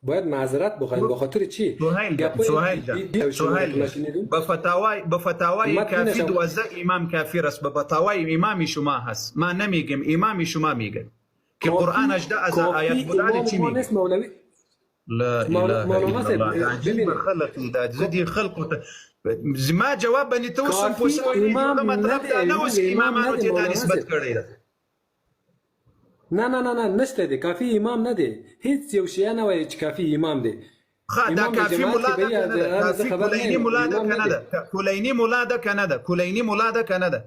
[SPEAKER 7] باید معذرت بخواین. به خاطر چی؟
[SPEAKER 2] سهیل به فتاوای کافی 12 امام کافر است. به فتاوای امام شما هست، ما نمیگم، امام شما میگه که قرآن 18,000 آیات بوده. چی میگه؟ لا اله الا الله. عجیب خلق دا زدی خلق. ما جواب بنی توسم پوسوی مطلب دا نه اوس امامانو ته دا نسبت کړی ده.
[SPEAKER 7] نه نشته دی. کافی امام نه دی. هیڅ یو شی نه وایي چې کافی امام دی.
[SPEAKER 2] دا کافی مولا ده کنه ده. کافی کلینی مولا ده کنه ده. کلینی مولا ده کنه ده. کلینی مولا ده کنه ده.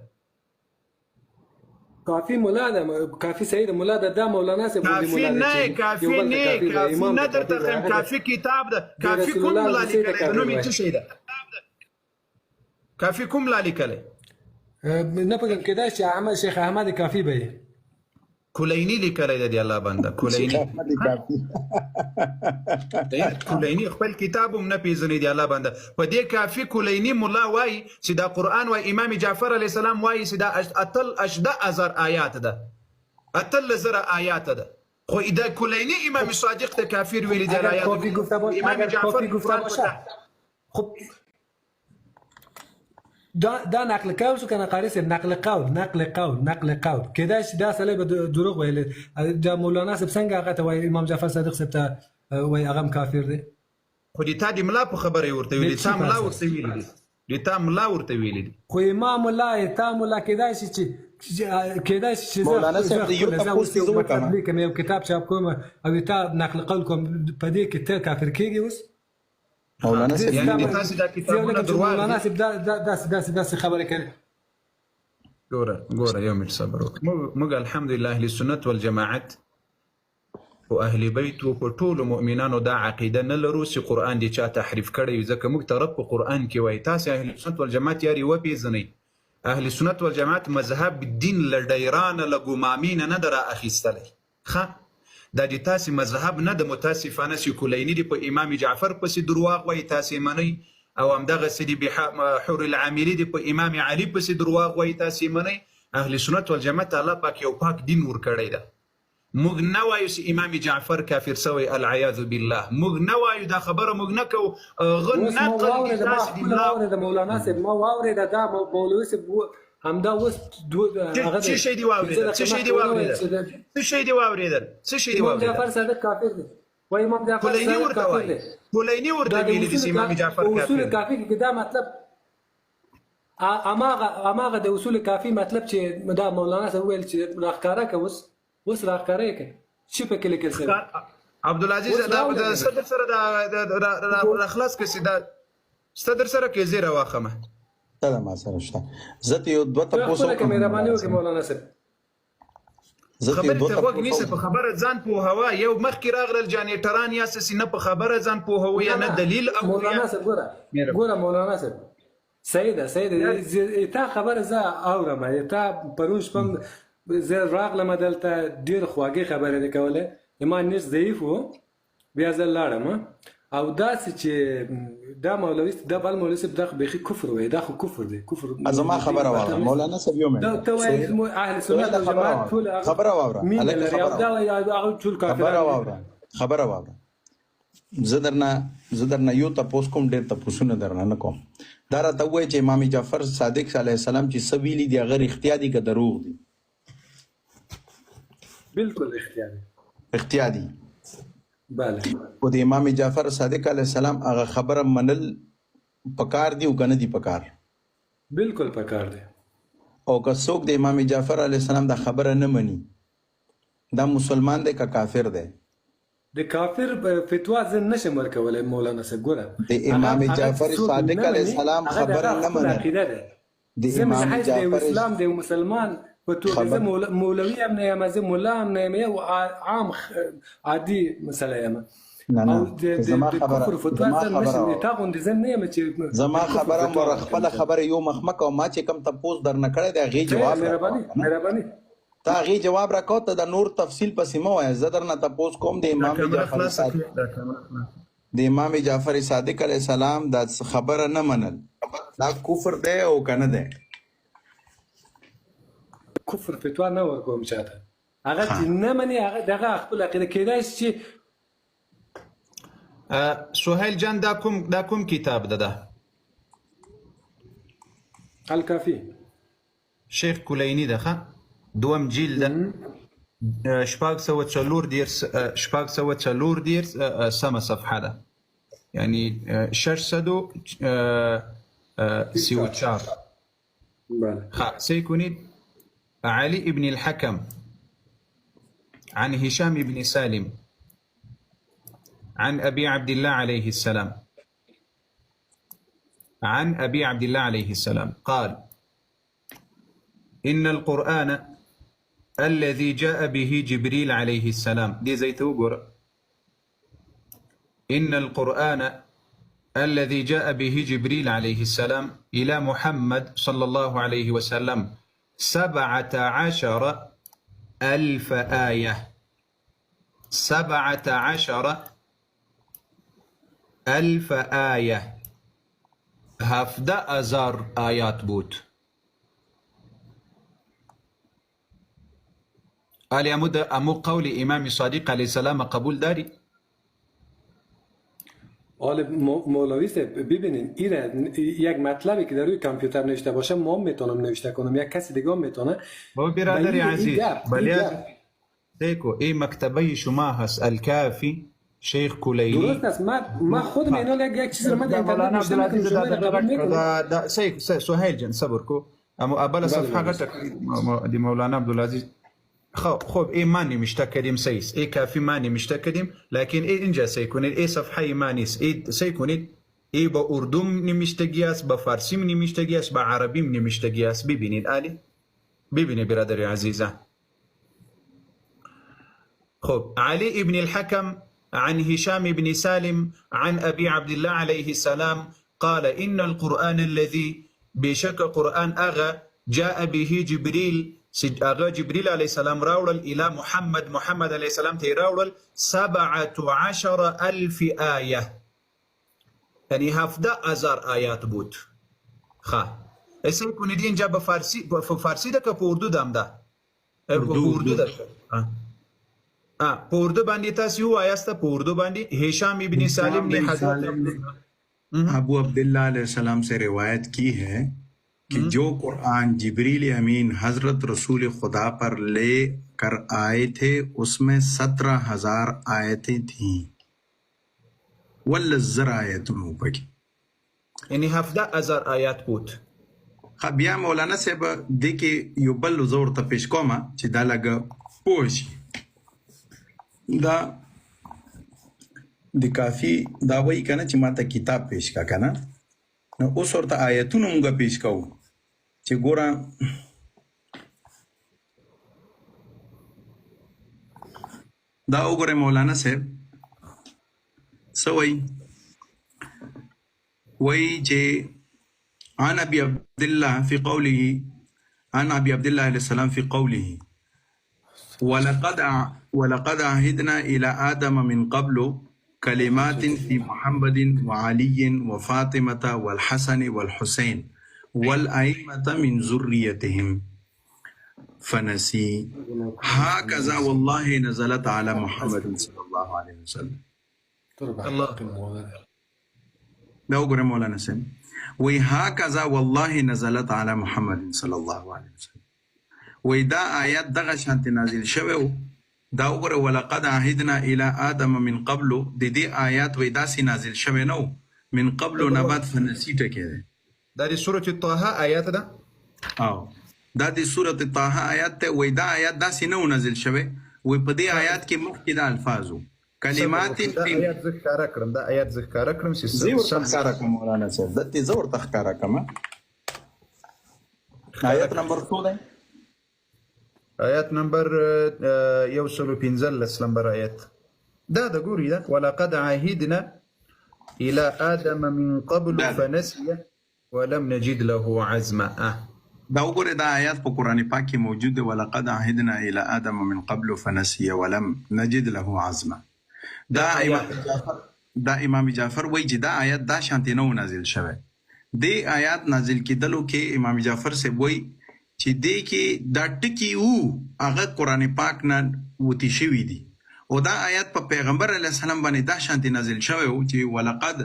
[SPEAKER 7] کافی مولا ده. کافی سید مولا ده. دا مولانا صاحب
[SPEAKER 2] کافی نه، کافی نه، کافی نه درته خیم. کافی کتاب ده. کافی کوم مولا لیکلی؟ نوم یې څه شی ده؟ کافی کوم لا لیکلی؟
[SPEAKER 7] نه پوهېږم، کیدای شي شیخ احمد کافی به یې
[SPEAKER 2] کلینی لیکلی ده. دی الله بنده کلینی خپل کتاب هم نه پیژني. دی الله بنده په دې کافی کلینی مولا وایي چې دا قرآن وایي امام جعفر علیه السلام وایي چې دا 18,000 آیات ده، 18,000 آیات ده. خو دا کلینی امام صادق ته کافر ویلی دی آیات. امام جعفر قرآن
[SPEAKER 7] خب دا نقل قول شو کنه قاری صاحب؟ نقل قول کیدای شي دا سړی به دروغ ویلی. دا مولانا صاحب څنګه هغه ته وایي امام جعفر صادق صاحب ته وایي هغه هم کافر دی؟
[SPEAKER 2] خو د تا د ملا په خبره یې ورته ویلي. تا ملا ورته ویلي دي. د تا ملا ورته ویلي دي.
[SPEAKER 7] خو امام ملا تا ملا کیدای شي چې
[SPEAKER 6] مولانا صاحب د یو تاسو څه وکړه
[SPEAKER 7] کوم یو کتاب چاپ کوم او تا نقل قول کوم په دې کې ته کافر کېږي اوس؟
[SPEAKER 6] مولانا صاحب
[SPEAKER 2] یعنی تاسو دا کتابونه درواغ دي.
[SPEAKER 7] مولانا صاحب داسې خبره کوي.
[SPEAKER 2] ګوره یو منټ صبر وکړه. موږ الحمدلله اهل سنت والجماعت او اهل بیت او په ټولو مؤمنانو دا عقیده نه لرو چې قرآن دی چا تحریف کړی. ځکه موږ طرف په قرآن کې وایي. تاسې اهل سنت والجماعت یاري وپېژنئ. اهل سنت والجماعت مذهب دین له ډیرانه له ګمامینه نه ده رااخیستلی. دا د تاسې مذهب نه د متاسفانه چې کلیني دی په امام جعفر پسې درواغ وایي تاسې منئ، او همدغسې د حور العاملي دی په امام علي پسې درواغ وایي تاسې منئ. اهل سنت والجماعت الله پاک یو پاک دین ورکړی ده. موږ نه وایو چې امام جعفر کافر سوی العیاذ بالله. موږ نه وایو دا خبره موږ نه کوو.
[SPEAKER 7] غن مولانا صاحب ما واورېده دا مولوي صاحب همدا اوس
[SPEAKER 2] څه شی دی واورېدل؟
[SPEAKER 7] امام جعفر صادق کافر دی. وایي امام جعفر صادق کافر دی.
[SPEAKER 2] کلیني ورته ویلي دي چې امام جعفر کافر دی.
[SPEAKER 7] اصول کافي کې دا مطلب اماغه د اصول کافي مطلب چې دا مولانا صاحب ویل چې راښکاره که اوس راښکاره یې کوي. څه پکې لیکل شوی؟
[SPEAKER 2] عبدالعزیز دا صدر سره دا خلاص کړي. دا صدر سره کې زیره واخمه
[SPEAKER 6] دا ما سره شته. زه ته یو دوه تاسو
[SPEAKER 7] کوم مهرباني وکړئ مولانا صاحب.
[SPEAKER 2] خبرې ته غوږ نیسه. په خبره ځان پوهوه. یو مخکې راغلل جانیټران یا سسي نه په خبره ځان پوهوه یا نه دلیل او
[SPEAKER 7] مولانا صاحب ګوره مولانا صاحب سیده تا خبره زه اورم. تا پرون شپه زه راغلم دلته ډېر خواږې خبرې دې کولې. ما نس ضعیف و بیا زه لاړم او داسې چې دا مولوي دا بل مولوي صاحب دا بیخي کفر وایي. دا خو کفر دی. کفر
[SPEAKER 6] زما خبره واوره مولانا صاحب یو منټ.
[SPEAKER 7] ته وایي اهل سنت والجماعت ټول
[SPEAKER 6] خبره واوره.
[SPEAKER 7] هغه ټول کافر.
[SPEAKER 6] خبره واوره. زه درنه یو تپوس کوم، ډېر تپوسونه درنه نه کوم. دا راته ووایه چې امام جعفر صادق علیه السلام چې څه ویلي دي هغه رښتیا دي که دروغ دي؟
[SPEAKER 7] بالکل
[SPEAKER 6] رښتیا دي.
[SPEAKER 7] بله.
[SPEAKER 6] خو د امام جعفر صادق علیه السلام هغه خبره منل پکار دي او که نه دي پکار؟
[SPEAKER 7] بالکل پکار دی.
[SPEAKER 6] او که څوک د امام جعفر علیه السلام دا خبره نه مني، دا مسلمان دی که کافر دی؟
[SPEAKER 7] د کافر فتوا زه نشم ورکولی مولانا صاحب. ګوره
[SPEAKER 6] د امام جعفر صادق علیه السلام خبره نه منه.
[SPEAKER 7] زه من حیث د اسلام د مسلمان په توګه زه مولوي هم نه یم، زه ملا هم نه یم، یو عام عادي مسله یم.
[SPEAKER 6] نه زما خبره خپله خبره یو مخمک او ما چې کوم تپوس درنه کړی دی هغې جواب
[SPEAKER 7] مهرباني
[SPEAKER 6] ته هغې جواب راکوه. ته د نور تفصیل پسې مه وایه. زه درنه تپوس کوم د امام جعفر صادق علیه السلام دا خبره نه منل دا کفر دی او که نه دی؟
[SPEAKER 7] کفر فتوا نه ورکوم چاته. هغه چې نه مني هغه دغه خپل عقیده کیدای شي چې
[SPEAKER 2] سهیل جان دا کوم کتاب ده؟
[SPEAKER 7] الکافی
[SPEAKER 2] شیخ کلینی ده، دوم جیل ده، شپږ سوه څلور دیرس سمه صفحه ده، یعنی 634.
[SPEAKER 7] بله.
[SPEAKER 2] سيكون علي بن الحكم عن هشام بن سالم عن أبي عبد الله عليه السلام قال إن القرآن الذي جاء به جبريل عليه السلام، دي زي توقر، إن القرآن الذي جاء به جبريل عليه السلام إلى محمد صلى الله عليه وسلم 17,000 آية. 17,000 آية، 17,000 آيات بود. آلی امو قول امام صادق علیه السلام قبول داری؟
[SPEAKER 7] حالا مولوی صاحب ببینین این یک مطلبی که در روی کامپیوتر نوشته باشه ما میتونم نوشته کنم، یک کسی دیگه هم میتونه.
[SPEAKER 2] بابا برادری عزیز دیکو این مکتبه شما هست الکافی شیخ کلینی.
[SPEAKER 7] درست است. ما خودم اینال یک چیز رو من در اینترنت نوشته میکنم.
[SPEAKER 2] سهیل جان صبر کو. اما اول صفحه غټه دی مولانا عبدالعزیز. خب ايه ما نمشتا كريم سيس ايه كافي ما نمشتا كريم، لكن ايه انجا سيكون ايه صفحة ما نيس ايه سيكون ايه بأردو نمشتا قياس، بفارسي نمشتا قياس، بعربي نمشتا قياس. ببيني الآلي ببيني برادري عزيزة. خب علي ابن الحكم عن هشام بن سالم عن أبي عبد الله عليه السلام قال إن القرآن الذي بشك قرآن أغا جاء به جبريل، اغا جبريل عليه السلام راول الى محمد عليه السلام تي راول 17,000 آية، يعني 17,000 آيات بود. ایسا کنی دی اینجا بفارسی ده که پا اردو دام ده؟ اردو ده. پا اردو باندی تاسی هو آیاستا پا اردو باندی هشام ابن سالم نے حضرت
[SPEAKER 6] ابو عبداللہ علیہ السلام سے روایت کی ہے کہ جو قرآن جبریل امین حضرت رسول خدا پر لے کر آئے تھے اس میں 17,000 آیتیں تھیں. واللزر آیتوں پڑھی
[SPEAKER 2] یعنی 17,000 آیات بود.
[SPEAKER 6] بیا مولانا صاحب دیکھے یو بل زور ته پیش کومه چې دا لګ پوه شي. دا د کافی دا وایي که نه چې ما ته کتاب پیش کا که نه، نو اوس ورته آیتونه مونږ پیش کوو چې ګوره دا وګوره مولانا صاحب څه وایي. وایي چې عن ابي عبد الله في قوله، عن ابي عبد الله عليه السلام في قوله ولقد عهدنا الى ادم من قبل كلمات في محمد وعلي وفاطمة والحسن والحسين والأئمة من ذريتهم فنسي. هكذا والله نزلت على محمد صلى الله عليه وسلم.
[SPEAKER 8] دا وګوره مولانا صاحب وی هکذا والله نزلت علی محمد صلی الله علیه وسلم وی دا آیات دغه شانت نازل شوی و دا وګوره ولقد عهدنا الى آدم من قبل د دې آیات وی داسې نازل شوی نو من قبل نبات فنسیت کېده
[SPEAKER 2] دا د سورة طه آیات ده
[SPEAKER 8] او دا د سورة طه آیات ته وی دا آیات داسې نو نازل شوی وی په دې آیات کې مخکې د الفاظو کلمات
[SPEAKER 2] دا آیات ذکر کړم دا آیات ذکر کړم چې
[SPEAKER 6] زیور تخکارا کوم مولانا صاحب د دې زور تخکارا کوم آیت نمبر 2 ده
[SPEAKER 2] آیات نمبر 115 نمبر آیت دا د ګوري دا ولقد عهدنا الى آدم من قبل فنسي ولم نجد له عزما
[SPEAKER 8] دا وګوره دا آیات په قرآن پاک کې موجود دی ولقد عهدنا الى آدم من قبل فنسي ولم نجد له عزما دا امام جعفر وایي چې دا آیات دا شانتي نو نازل شوی دی آیات نازل کېدلو کې امام جعفر سے وایي چې دی کې دا ټکی وو هغه قرآن پاک نه وتی شوی دی او دا آیات په پیغمبر علیه السلام باندې دا شانتي نازل شوی و چې ولقد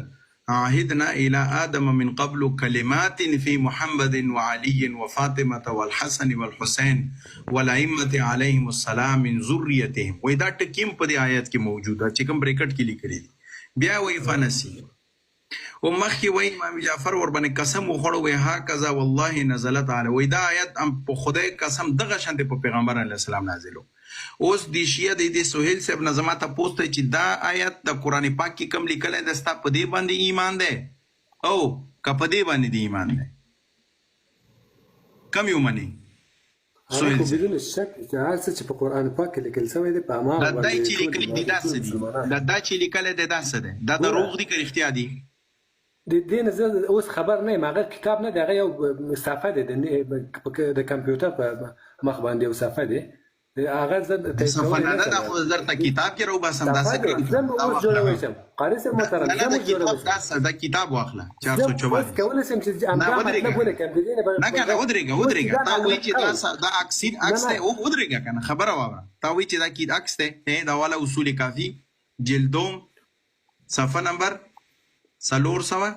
[SPEAKER 8] عهدنا الى آدم من قبل كلمات في محمد وعلي وفاطمه والحسن والحسين والائمه عليهم السلام من ذريتهم وې دا ټکیم په دې آیت کې موجوده چې کوم بریکټ کې لیکلي دي بیا وې فنسی او مخکې وې امام جعفر ور باندې قسم وخوړو وې ها کذا والله نزلت علی وې دا آیت په خدای قسم دغه شانته په پیغمبر علیه السلام نازلو اوس د شیعه د سہیل صاحب نظمات پوسټ چې دا آیت د قرآن پاک کې کوم لیکل دی ستا په دې باندې ایمان دی او که په دې باندې دی ایمان دی کم یو منی
[SPEAKER 7] سہیل بدون شک چې هر څه چې په قرآن پاک کې لیکل شوی دی په امام
[SPEAKER 8] دا دای چې لیکل دي دا څه دي دا چې لیکل دی دا څه دی دا دروغ دي که رښتیا دي
[SPEAKER 7] د دې نه زه اوس خبر نه یم هغه کتاب نه دی هغه یو صفحه دی د کمپیوټر په مخ باندې یو صفحه دی هغه زه
[SPEAKER 8] صفحه نه دا خو درته کتاب کې راو باسم دا څه
[SPEAKER 7] زم اوس جوړوي سم قاری صاحب محترم
[SPEAKER 8] دا کتاب دا کتاب واخله 444
[SPEAKER 7] کولای سم چې امکان مطلب ولیکم د دې
[SPEAKER 8] نه کنه ودرېږه تا وایي چې دا اکسین عکس ته او ودرېږه کنه خبره واوره تا وایي چې دا کی عکس ته دا والا اصول کافی جلدوم صفحه نمبر 400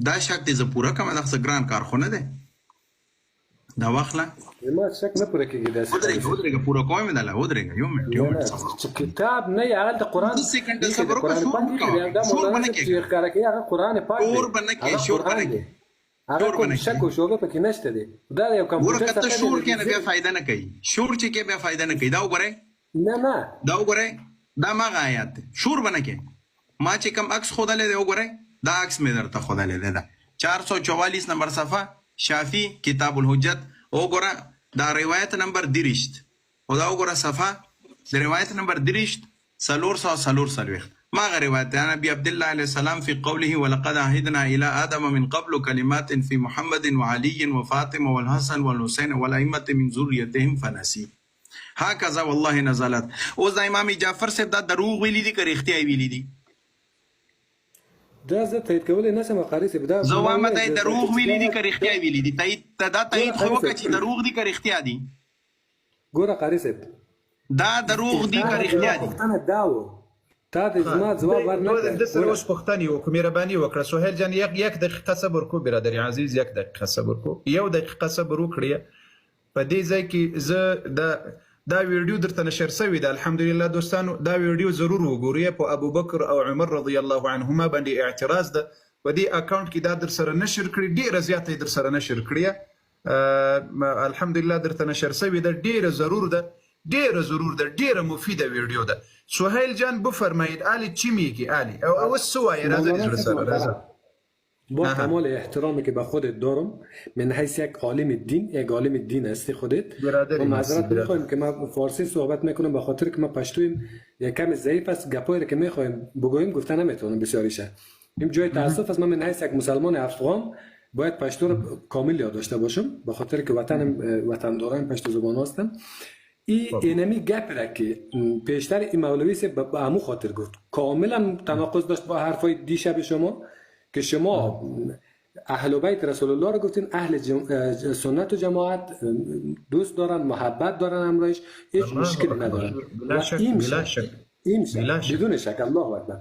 [SPEAKER 8] دا شک دې زه پوره کوم دا څه ګران کار خو نه دی دا واخله
[SPEAKER 7] ما شک نه پوره کېږي دا
[SPEAKER 8] ودرېږه پوره کوم دا ودرېږه یو منټ
[SPEAKER 7] کتاب نه هغه د قرآن
[SPEAKER 8] سکند صبر وکړه شور باندې کې
[SPEAKER 7] ښکارا کوي هغه قرآن پاک
[SPEAKER 8] شور باندې کې شور باندې کې
[SPEAKER 7] هغه کوم شک او شوبه پکې نشته دی دا یو کمپیوټر
[SPEAKER 8] څخه شور کې نه بیا فائدہ نه کوي شور چې کې بیا فائدہ نه کوي دا وګوره
[SPEAKER 7] نه
[SPEAKER 8] دا وګوره دا ما آیات شور باندې کې ما چې کم عکس خدای له وګوره دا عکس مې درته خدای له دا 444 نمبر صفحه شافی کتاب الحجت وګوره دا روایت نمبر 30 او دا وګوره صفحه د روایت نمبر 30 340 ما روایت عن ابي عبد الله عليه السلام في قوله ولقد عهدنا الى ادم من قبل كلمات في محمد وعلي وفاطمه والحسن والحسين والائمه من ذريتهم فنسي هكذا والله نزلت او د امام جعفر صاحب دا دروغ ویلي دي که رښتیا ویلي دي
[SPEAKER 7] دا زه تایید کولی نشم قاری صاحب دا
[SPEAKER 8] زه وایم دا دروغ ویلي دي که رښتیا ویلي دي تایید خو وکړه چې دروغ دي که رښتیا دي
[SPEAKER 7] ګوره قاری صاحب
[SPEAKER 8] دا دروغ دي که رښتیا دي
[SPEAKER 7] پوښتنه دا و تا د زما ځواب ورنکړ
[SPEAKER 2] د سره اوس پوښتنې وکړو مهرباني وکړه سهیل جان یک دقیقه صبر کو برادر عزیز یک دقیقه صبر کو یو دقیقه صبر وکړئ په دې ځای کې زه دا ویډیو درته نشر شوی دی الحمدلله دوستانو دا ویډیو ضرور وګورئ په ابو بکر او عمر رضی الله عنهما باندې اعتراض ده په دې اکاونټ کې دا در سره نشر کړی ډیره زیاته در سره نشر کړی الحمدلله درته نشر شوی ده ډیره ضرور ده ډیره مفیده ویډیو ده سهیل جان بفرمایید آلی چی میگی آلی او سوای راځي سره راځي
[SPEAKER 7] با کمال احترامی که به خودت دارم من حیث یک عالم دین هستی خودت و معذرت میخوایم که ما فارسی صحبت میکنم به خاطر که ما پشتویم یک کم ضعیف است گپایی که میخوایم بگوییم گفته نمیتونم بسیاریشه این جای تاسف است من من حیث یک مسلمان افغان باید پشتو رو کامل یاد داشته باشم به خاطر که وطن دارم پشتو زبان هستم اینمی گپ را که پیشتر این مولوی سے به امو خاطر گفت کاملا تناقض داشت با حرفای دیشب شما که شما اهل بیت رسول الله رو گفتین اهل سنت و جماعت دوست دارن محبت دارن امرایش هیچ مشکلی ندارن این شب بدون شک الله اکبر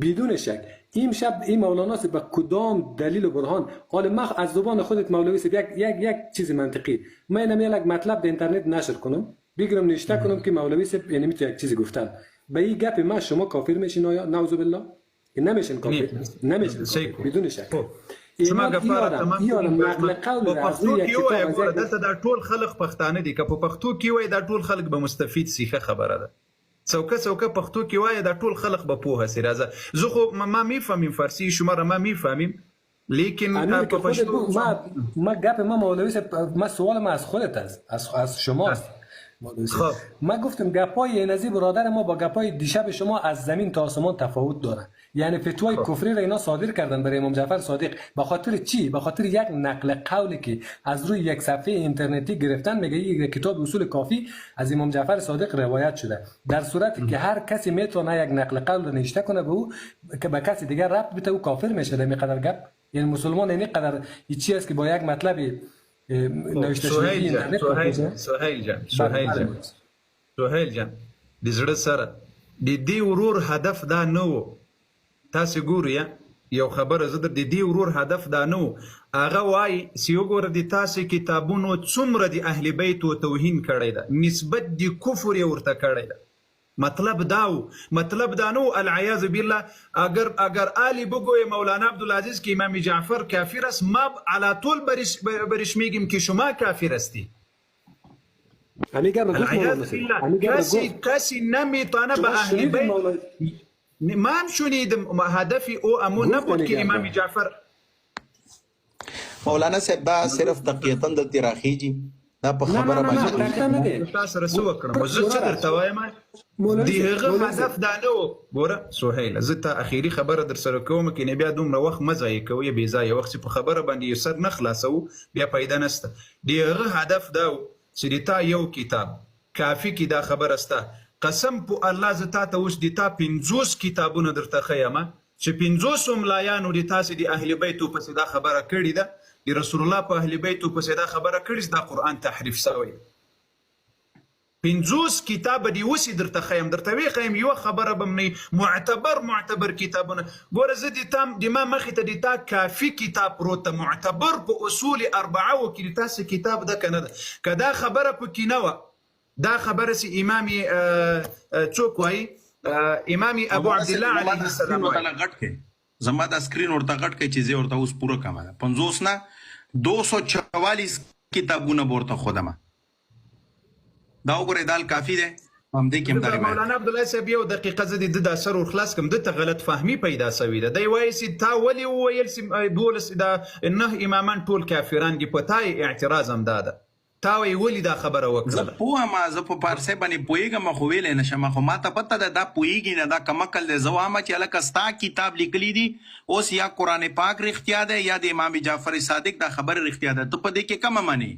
[SPEAKER 7] بدون شک این شب این مولانا به کدام دلیل و برهان قال ما از زبان خودت مولوی سب یک چیز منطقی من اینم یک مطلب در اینترنت نشر کنم بگیرم نوشته کنم که مولوی سب یعنی میتونه یک چیزی گفتن به این گپ ما شما کافر میشین یا نعوذ بالله نمیشین کافر نمیشین بدون شک
[SPEAKER 2] شما غفار تمام نقل قول پښتو کې وای دلته دا ټول خلق پښتانه دي که په پښتو کې وای دا ټول خلق به مستفید سیخه خبره ده څوکه پښتو کې وای دا ټول خلق به پوهه سي راځه زه خو ما میفهمم فارسی شما را ما میفهمم لیکن په پښتو
[SPEAKER 7] ما گپ ما مولوی ما سوال ما از خودت از شماست ما گفتم گپای نزی برادر ما با گپای دیشب شما از زمین تا آسمان تفاوت داره یعنی فتوای کفری را اینا صادر کردن برای امام جعفر صادق به خاطر چی به خاطر یک نقل قولی که از روی یک صفحه اینترنتی گرفتن میگه یک کتاب اصول کافی از امام جعفر صادق روایت شده در صورتی که هر کسی میتونه یک نقل قول نوشته کنه به او که به کسی دیگر ربط بده او کافر میشه در اینقدر گپ یعنی مسلمان اینقدر چیزی است که با یک مطلبی
[SPEAKER 2] سهیل جان د زړه سره د دې ورور هدف دا نه و تاسو ګورئ یو خبره زه د دې ورور هدف دا نه و هغه وایي چې وګوره د تاسو کتابونو څومره د اهل بیت او توهین کړی ده نسبت د کفر یې ورته کړی ده مطلب دا نو العیاذ بالله اگر آلی بگوی مولانا عبدالعزیز که امام جعفر کافر است ما على طول برش میگیم که شما کافر استی العیاذ بالله کسی نمیتونه به اهل بیت من شنیدم هدف او امون نبود که امام جعفر
[SPEAKER 6] مولانا صاحب دا صرف دقیقاً د تراخیجی دا په خبره باندې
[SPEAKER 2] تاسو رسو کړم زه څه درته وایم دیغه هدف دا نه و ګوره سهیل زه ته اخیری خبره در سره کوم کې نه بیا دومره وخت مزه کوي بې ځایه وخت په خبره باندې یو سر نه خلاصو بیا پیدا نشته دیغه هدف دا چې تا یو کتاب کافی کی دا خبره استه قسم په الله ز ته اوس د تا 50 کتابونه درته خیمه چې 50 ملایانو د تاسو د اهل بیت په صدا خبره کړې ده د رسول الله په اهل بیت په صدا خبره کړې دا قران تحریف شوی 50 کتاب دی وسی درته خیم درته وی خیم یو خبره بمنی معتبر کتابونه ګوره زه د تام د ما مخې ته د تا کافی کتاب پروت معتبر په اصول اربعه و کې تاسو کتاب ده کنه کدا خبره پکې نه و دا خبره سي امام څوک وای امام ابو عبد الله علیه السلام
[SPEAKER 8] زما دا سکرین ورته غټ کې چیزې ورته اوس پوره کمه 50 نه 244 کتابونه ورته خودمه دا وګورئ دال کافی ده هم دې کې مداري
[SPEAKER 2] مولانا عبد الله صاحب یو دقیقه زدي د اثر او خلاص کوم د غلط فهمي پیدا شوی ده دی وایي چې تا ولي ویل دولس دا نه امامان ټول کافران دي پتاي اعتراض هم داده تا وی دا خبره وکړه
[SPEAKER 8] زه په ما زه په پارسه باندې پویګم خو ویل نه شم خو ما ته پته ده دا پویګی نه دا کمکل ده زوامه چې الک استا کتاب لیکلی دي اوس یا قران پاک رښتیا ده یا د امام جعفر صادق دا خبره رښتیا ده ته په دې کې کم مانی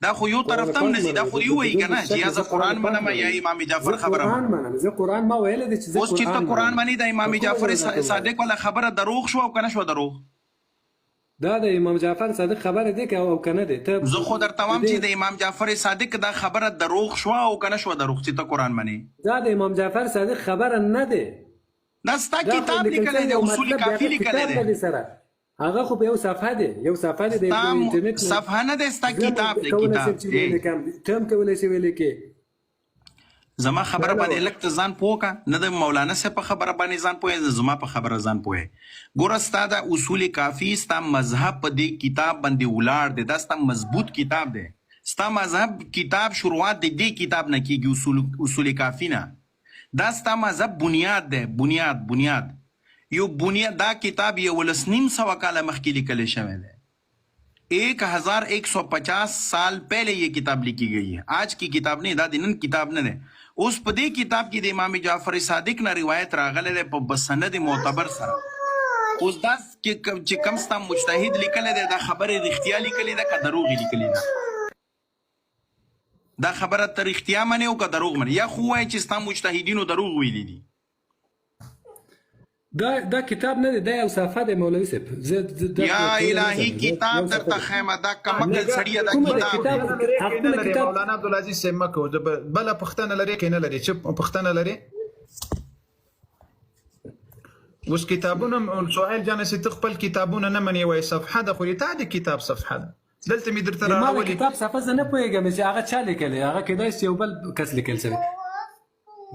[SPEAKER 8] دا خو یو طرف تم نه دا خو یو وی کنه چې یا قران منم یا امام جعفر خبره
[SPEAKER 7] منم زه قران ما ویل دي چې
[SPEAKER 8] اوس چې ته قران مانی د امام جعفر صادق ولا خبره دروغ شو او کنه شو دروغ
[SPEAKER 7] دا د امام جعفر صادق خبره دی که او کنه دی ته
[SPEAKER 8] زه خو در تمام چې د امام جعفر صادق دا خبره دروغ شو او کنه شو دروغ چې ته قران مانی
[SPEAKER 7] دا د امام جعفر صادق خبره نه دی
[SPEAKER 8] دا ستا کتاب لیکل دی اصول کافی لیکل دی
[SPEAKER 7] هغه خو په یو صفحه دی د انټرنیټ
[SPEAKER 8] صفحه نه دی ستا کتاب دی کتاب
[SPEAKER 7] تم کولای شي ویل کې
[SPEAKER 8] زما خبره باندې لکه ځان پوکا نه د مولانا سے په خبره باندې ځان پوهه زما په خبره ځان پوهه ګوره ستا د اصول کافی ستا مذهب په دې کتاب باندې ولاړ دی دا ستا مضبوط کتاب دی ستا مذهب کتاب شروعات د دې کتاب نه کیږي اصول کافی نه دا ستا مذهب بنیاد دی بنیاد یو بنیاد دا کتاب یو ولسنیم سو کاله مخکې لیکل شوی دی 1150 साल पहले ये किताब लिखी गई है आज की किताब नहीं दा दिनन किताब ने उस पदे किताब की दे इमाम जाफर सादिक ना रिवायत रागले ले बसनद मोतबर सरा उस दास के कम से कम मुजतहिद लिखले दे दा खबर इख्तिया लिखले दा का दरोग लिखले दा खबर तर इख्तिया माने او का दरोग माने या खुआ چې ستا مجتهدینو دروغ ویلي دي
[SPEAKER 7] دا کتاب نه دی دا یو صفحه د مولوی صاحب
[SPEAKER 8] یا الهی کتاب درته خیمه دا کمکل سړی دا کتاب
[SPEAKER 2] مولانا عبدالعزیز صاحب مکو بل پښتنه لري کې نه لري چې پښتنه لري اوس کتابونه سهیل جان چې ته خپل کتابونه نه منې وایي صفحه ده خو تا د کتاب صفحه ده دلته مې درته
[SPEAKER 7] ما
[SPEAKER 2] راولي
[SPEAKER 7] کتاب صفحه زه نه پوهېږم چې هغه چا لیکلی هغه کیدای شي یو بل کس لیکل شوی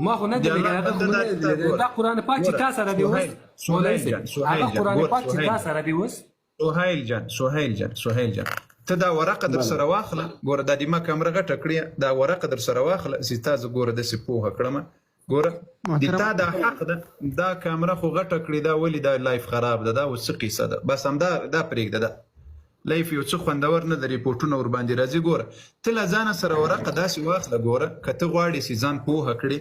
[SPEAKER 7] ما خو نه دی لیکلی هغه دا قرآن پاک چې تا سره دی اوس هغه قرآن پاک چې تا سره دی اوس سهیل جان ته دا ورقه در سره واخله ګوره دا د ما کمره غټه کړې دا ورقه در سره واخله چې تا زه ګوره داسې پوهه کړم ګوره د تا دا حق ده دا کامره خو غټه کړې دا ولې دا لایف خراب ده دا اوس څه قیصه ده بس همدا دا پرېږده ده لایف یو څه خوندور نه د ریپورټونه ورباندې راځي ګوره ته له ځانه سره ورقه داسې واخله ګوره که ته غواړې چې ځان پوهه کړې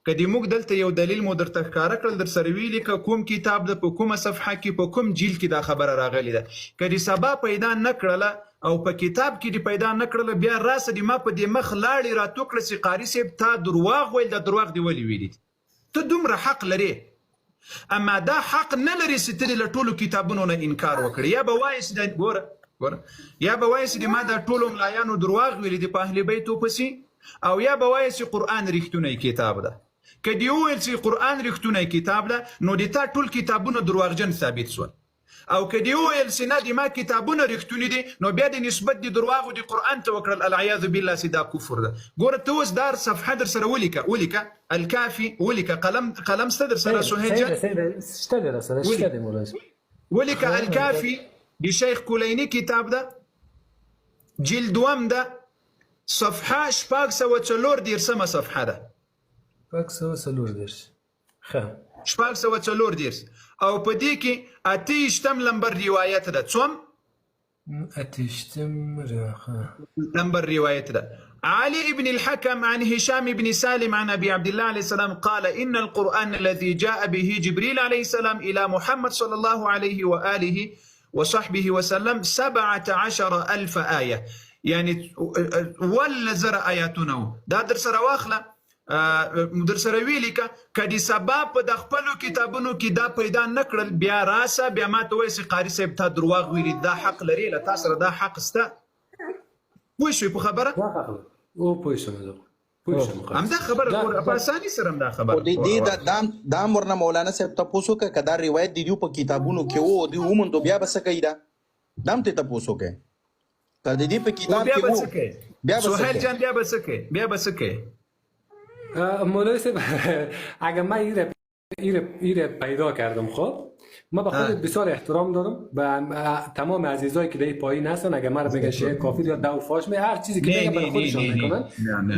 [SPEAKER 7] که دې موږ دلته یو دلیل مو درته ښکاره کړل در سره ویلي که کوم کتاب ده په کومه صفحه کې په کوم جیل کې دا خبره راغلې ده که دې سبا پیدا نه کړله او په کتاب کې دې پیدا نه کړله بیا راسه دې ما په دې مخ لاړې راتو کړه چې قاري صاحب تا درواغ ویل دا درواغ دې ولې ویلي ته دومره حق لرې اما دا حق نه لري چې ته له ټولو کتابونو نه انکار وکړې یا به وایې چې ګوره یا به وایې چې ما دا ټولو ملایانو درواغ ویلي دي په اهل بیتو پسې او یا به وایې چې قرآن رښتونی کتاب ده که دې وویل چې قرآن رښتونی کتاب ده نو د تا ټول کتابونه درواغجن ثابت شول او که دې وویل چې نه د ما کتابونه رښتوني دي نو بیا د نسبت د درواغو د قرآن ته وکړل العیاذ بالله چې دا کفر ده ګوره ته اوس دا صفحه در سره ولیکه الکافي ولیکه قلم شته در سره سهیل جان شته در سره شته دی مولانا
[SPEAKER 2] ولیکه الکافي د شیخ کلیني کتاب ده جلد دوم ده صفحه 640 صفحه ده
[SPEAKER 7] 640
[SPEAKER 2] 640 او په دې کې 28 لمبر روایت ده څوم
[SPEAKER 7] 28
[SPEAKER 2] لمبر روایت ده علي بن الحكم عن هشام بن سالم عن أبي عبد الله عليه السلام قال إن القرآن الذي جاء به جبريل عليه السلام إلى محمد صلى الله عليه وآله وصحبه وسلم 17,000 آية يعني ولا زر آياتونه دا در سره واخله در سره ویلي که د سبا په د خپلو کتابونو کې دا پیدا نه کړل بیا راسه بیا ما ته وایي چې قاري صاحب تا درواغ ویلي دا حق لري له تا سره دا حق شته پوه شوې په خبره
[SPEAKER 7] پوه شوم
[SPEAKER 2] همدا خبره په اساني سره همدا خبره
[SPEAKER 6] دا ورنه مولانا صاحب تاسو وکړه که دا روایت د دې په کتابونو کې و د وموندو بیا به څه کوي دا هم ته تاسو وکړه که د دې په کتاب کې و بیا به
[SPEAKER 2] سهیل جان بیا به څه کوي
[SPEAKER 7] مولانا صاحب اگر من ایره پیدا کردم خب ما به خود بسیار احترام دارم به تمام عزیزایی که در پایین هستن اگر من بگه شیخ کافر یا دو فاش می هر چیزی که بگه برای خودشان میکنن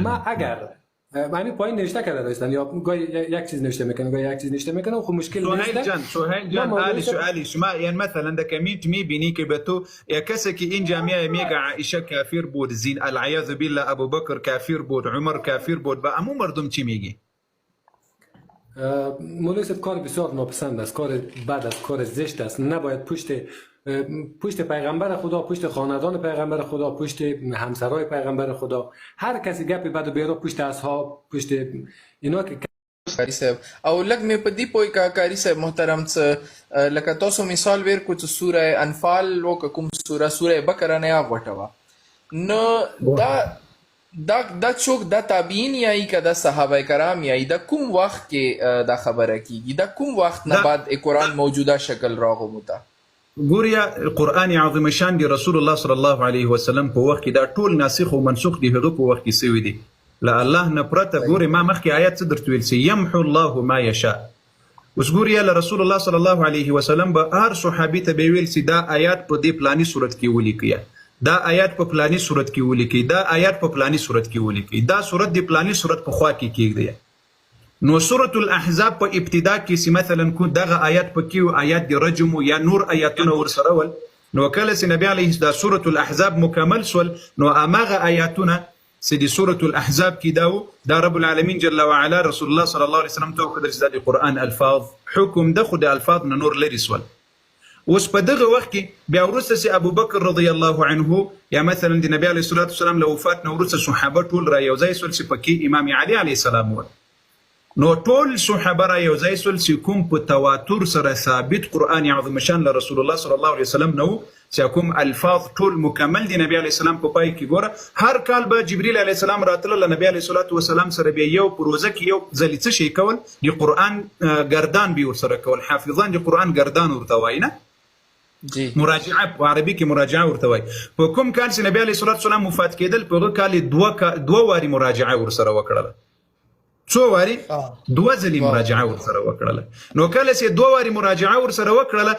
[SPEAKER 7] ما اگر من پایین نوشته کرده داشتن یا گاهی یک چیز نوشته میکنه گاهی یک چیز نوشته میکنه خب مشکل نیست
[SPEAKER 2] سهیل جان سوالی شما یعنی مثلا ده کمیت میبینی که به تو یا کسی که این جامعه میگه عایشه کافر بود زین العیاذ بالله ابوبکر کافر بود عمر کافر بود با عمو مردم چی میگی
[SPEAKER 7] مولانا صاحب کار بسیار ناپسند است کار بد است کار زشت است نباید پشت پیغمبر خدا پشت خاندان پیغمبر خدا پشت همسرای پیغمبر خدا هر کسی گپی بد و بیرا پشت اصحاب پشت اینا که
[SPEAKER 9] کاری صاحب او لګ مې په دې پوي کا کاری صاحب محترم څه لکه تاسو مثال ور کو څه سوره انفال او کوم سوره بقره نه غوټوا نو دا څوک د تابعین یا که د صحابه کرام یا د کوم وخت کې دا خبره کیږي د کوم وخت نه بعد قرآن موجوده شکل راغومته
[SPEAKER 2] ګوریا قرآن عظیم شان دی رسول الله صلی الله علیه وسلم په وخت کې دا ټول ناسخ او منسوخ دی هغه په وخت کې سوی دی لا الله نه پرته ګوري ما مخکې آیات څه درته ویل سي يمحو الله ما يشاء اوس ګوریا رسول الله صلی الله علیه وسلم به هر صحابي ته ویل سي دا آیات په دې پلاني صورت کې ولیکي دا آیات په پلاني صورت کې ولیکي دا آیات په پلاني صورت کې ولیکي دا صورت دی پلاني صورت په خوا کې کېږي نو سورة الاحزاب په ابتدا کې چې مثلا کو دغه آیات په کې آیات دی رجم یا نور آیاتونه ورسره ول نو کله چې نبی علیه دا سورة الاحزاب مکمل سول نو اماغه آیاتونه چې د سورة الاحزاب کې دا رب العالمین جل وعلا رسول الله صلی الله علیه وسلم ته وکړل چې د قرآن الفاظ حکم د خو د الفاظ نه نور لري سول اوس په دغه وخت کې بیا وروسته چې ابوبکر رضی الله عنه یا مثلا د نبی علیه الصلاه والسلام له وفات نه وروسته صحابه ټول را یو ځای سول چې پکې امام علي علیه السلام و نو ټول صحابه را یو ځای سول چې کوم په تواتر سره ثابت قرآن عظیم شان له رسول الله صلی الله علیه وسلم نو چې کوم الفاظ ټول مکمل دي نبی علیه السلام په پای کې ګوره هر کال به جبرئیل علیه السلام راتله له نبی علیه السلام سره بیا یو پروژه کې یو ځلې څه شي کول د قرآن ګردان به ورسره کول حافظان د قرآن ګردان ورته وایي نه
[SPEAKER 9] جی
[SPEAKER 2] مراجعه په عربي کې مراجعه ورته وایي په کوم کال چې نبی علیه السلام وفات کېدل په هغه کال دوه واري مراجعه ورسره وکړله څو واري دوه ځلې مراجعه ورسره وکړله نو کله چې دوه واري مراجعه ورسره وکړله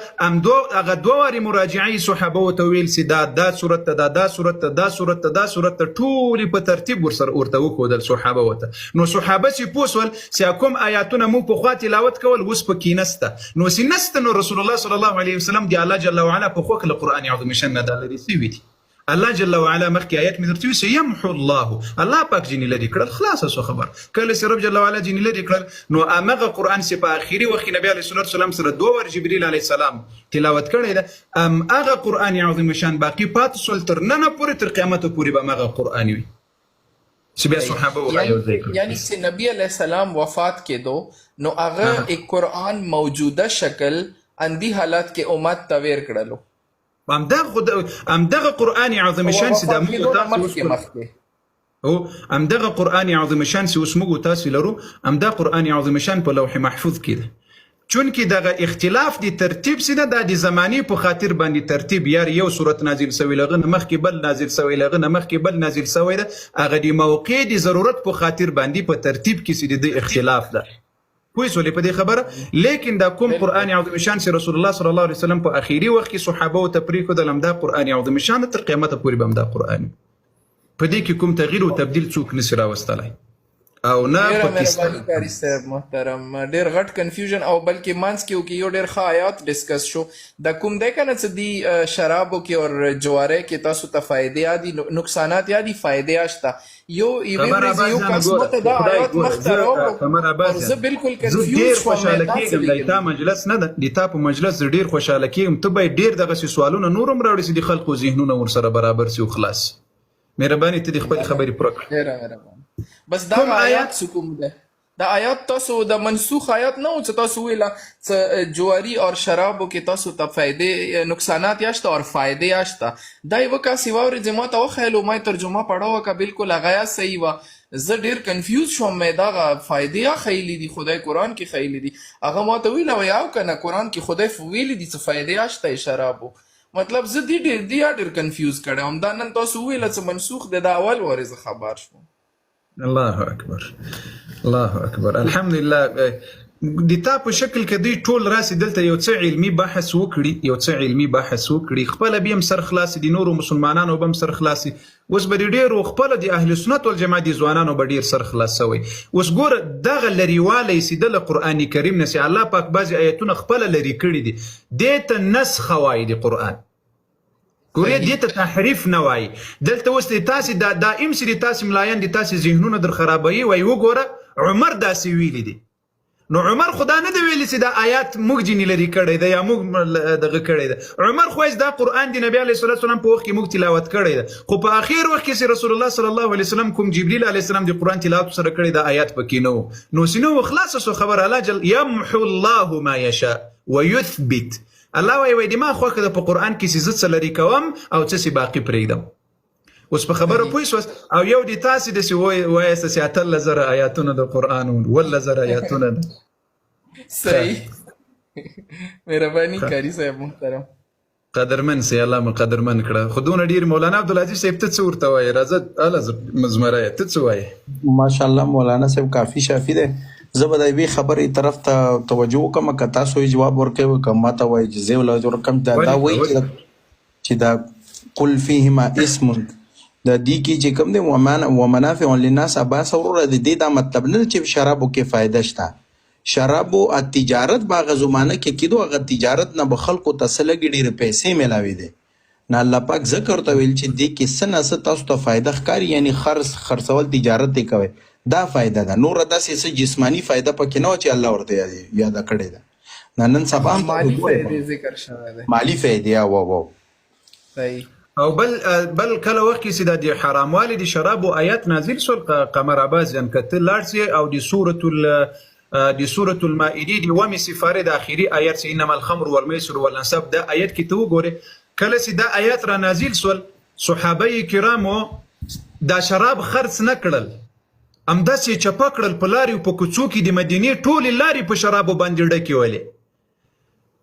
[SPEAKER 2] هغه دوه واري مراجعه صحابه ورته ویل چې دا صورت ته دا صورت ته دا صورت ته دا صورت ته ټول په ترتیب ورته وښودل صحابه ورته نو صحابه چې پوه شول چې کوم آیاتونه مو پخوا تلاوت کول اوس پکې نسته نو چې نسته نو رسول الله صلی الله علیه وسلم د الله جل وعلا په خوښ له قرآن عظیم شان نه دا لري سوي دي الله جل وعلا مخکې آیات مې درته ویل یمحو الله پاک جنې لرې کړل خلاصه سو خبر کله چې رب جل وعلا جنې لرې کړل نو هغه قرآن چې په آخري وخت کې نبی علیه السلام سره دوه ور جبرئیل علیه السلام تلاوت کړی ده هغه قرآن عظیم شان باقي پاتې شول تر نن پورې تر قیامت پورې به هغه قرآن وي چې بیا صحابه وایي
[SPEAKER 9] یعنی چې نبی علیه السلام وفات کېدو نو هغه قرآن موجوده شکل اندی حالات کې امت ته ویر کړلو همدغه قرآن عظیم شان چې د موږ
[SPEAKER 2] او همدغه قرآن عظیم شان چې اوس موږ تاسو لرو همدغه قرآن عظیم شان په لوح محفوظ کې ده چونکې دغه اختلاف د ترتیب سي ده د زماني په خاطر باندې ترتیب یو صورت نازل سوی لغه مخکې بل نازل سوی لغه مخکې بل نازل سوی ده هغه د موقع د ضرورت په خاطر باندې په ترتیب کې سي د اختلاف ده پوه شولې په دې خبره لیکن دا کوم قرآن عظیم شان چې رسول الله صلی الله علیه وسلم په اخیری وخت کې صحابه ته پرېښودل همدا قرآن عظیم شان تر قیامته پورې به همدا قرآن په دې کې کوم تغییر او تبدیل څوک نشي راوستلی او نه
[SPEAKER 9] مهرباني کاری صاحب محترم ډیر غټ کنفیوژن او بلکې مانس کې یو ډیر ښه آیات ډسکس شو د کوم دی کنه چې دی شرابو کې او جواره کې تاسو ته فائدې یادي نقصانات یادي فائدې اشته یو ایوه یو قسمت دا آیات مخترو زه بالکل کنفیوز
[SPEAKER 2] خوشاله کېږم د تا مجلس نه ده د تا په مجلس ډیر خوشاله کېږم ته به ډیر دغه سوالونه نورم راوړي چې د خلکو ذهنونه ورسره برابر سي او خلاص مهرباني ته د خپل خبرې پوره کړه
[SPEAKER 9] ډیره مهرباني بس دا آیات سکوم ده دا آیات تاسو د منسوخ آیات نه چې تاسو ویلا جواری اور شرابو کې تاسو ته فائدې نقصانات یاشته اور فائدې یاشته دا یو کا سیواور جماعت او خیلو ما ترجمه پڑھاو کا بالکل غیا صحیح وا زه ډیر کنفیوز شوم مې دا فائدې خیلی دي خدای قرآن کې خیلی دي هغه ما ته ویلا یاو کنه قرآن کې خدای ویلی دي څه فائدې یاشته شرابو مطلب زه ډیر کنفیوز کړم دا نن تاسو ویلا چې منسوخ د اول ورزه خبر شوم
[SPEAKER 2] الله اکبر الحمدلله د تا په شکل کې دوی ټول راسي دلته یو څه علمي بحث وکړي خپل به هم سر خلاص دي نورو مسلمانانو به هم سر خلاصي اوس به ډېر خپل د اهل سنت والجماعت دي ځوانانو به ډېر سر خلاصوي اوس ګوره دغه لريوالی سي د قرآن کریم نه سي الله پاک بعضي آیتونه خپل لري کړي دي دته نسخ وایي د قرآن ګورې دې ته تحریف نه وایي دلته اوس تاسې دا ام سي تاسې ملایان دي تاسې ذهنونه در خرابوي وایي وګوره عمر داسې ویلي دي نو عمر خدا نه دی ویلي چې دا آیات موږ جنې لري کړی ده یا موږ دغه کړی ده عمر خو دا قرآن دی نبی علیه السلام په وخت کې موږ تلاوت کړی ده خو په اخر وخت کې رسول الله صلی الله علیه وسلم کوم جبرئیل علیه السلام د قرآن تلاوت سره کړی ده آیات پکې نو سینو خلاصه سو خبر الله جل یمحو الله ما یشاء ويثبت الله وایي د ما خوښه ده په قرآن کې چې زه څه لري کوم او څه چې باقي پرېږدم اوس په خبره پوه شوست او یو د تاسې داسې وایاست چې 18,000 آیاتونه د قرآن 18,000 آیاتونه ده
[SPEAKER 9] صحیح مهرباني کاری صاحب محترم
[SPEAKER 2] قدرمن سي الله مو قدرمن کړه خودونه ډیر مولانا عبدالعزیز صاحب ته څه ورته وایي راځه اله مزمره ته څه وایي
[SPEAKER 6] ماشاءالله مولانا صاحب کافي شافي ده زه به د یوې خبرې طرف ته توجه وکړم که تاسو یې جواب ورکوئ که ما ته وایي چې زه یې ولې ورکړم دا وایي چې دا قل فیهما اسم د دې کې چې کوم دی ومنافع للناس عباس وروره د دې دا مطلب نه چې شرابو کې فایده شته شرابو تجارت په هغه زمانه کې کېدو هغه تجارت نه به خلکو ته څه لږې ډېرې پیسې میلاوي دی نه الله پاک ذکر ته ویل چې دې کې څه نه څه تاسو ته فایده ښکاري یعنی خرڅول تجارت دی کوئ دا فایده ده نور داسې څه جسمانی فایده پکې نه وه چې الله ورته یاده کړې ده نن سبا
[SPEAKER 9] مالي فایدې ذکر شوی دی
[SPEAKER 6] مالي فایدې
[SPEAKER 9] صحیح
[SPEAKER 2] او بل کله وخت کې چې د حراموالي د شرابو آیات نازل شول قمر عباس یم که ته لاړ سې او د سورة المائده د 2 سپارې د اخري آیات چې انما الخمر والمیسر والانصاب دا آیت کې ته وګورې کله چې دا آیات را نازل سول صحابه کرامو دا شراب خرڅ نه کړل، همداسې چپه کړل په لارې په کوڅو کې د مدینې ټولې لارې په شرابو باندې ډکې ولې.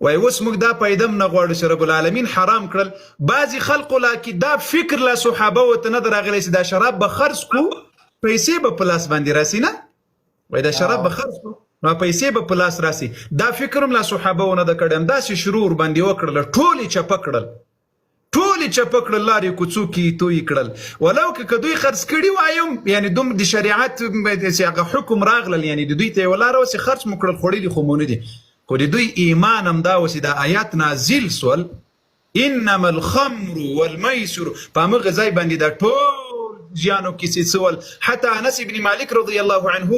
[SPEAKER 2] وای اوس موږ دا پیدا نه غواړو چې رب العالمین حرام کړل. بعضې خلقو لا کې دا فکر لا صحابه ورته نه ده راغلی چې دا شراب به خرڅ کړو پیسې به په لاس باندې راسي، نه وای دا شراب به خرڅ کړو نو پیسې به په لاس راسي. دا فکر هم لا صحابه ونه ده کړی، همداسې شروع ورباندې وکړله، ټولې چپه کړل، ټولې چپه کړل، لارې کوڅو کې توی کړل. ولو که دوی خرڅ کړي وایم یعنې دوم د شریعت چې هغه حکم راغلل، یعنې د دوی ته یې ولاړه وه چې خرڅ مو کړل خوړلي خو مو نه دي، خو د دوی ایمان هم دا و چې دا آیات نازل سول انما الخمر والمیسر، په همغه ځای باندې دا ټول جیانو کیسې سول. حتی انس ابن مالک رضی الله عنه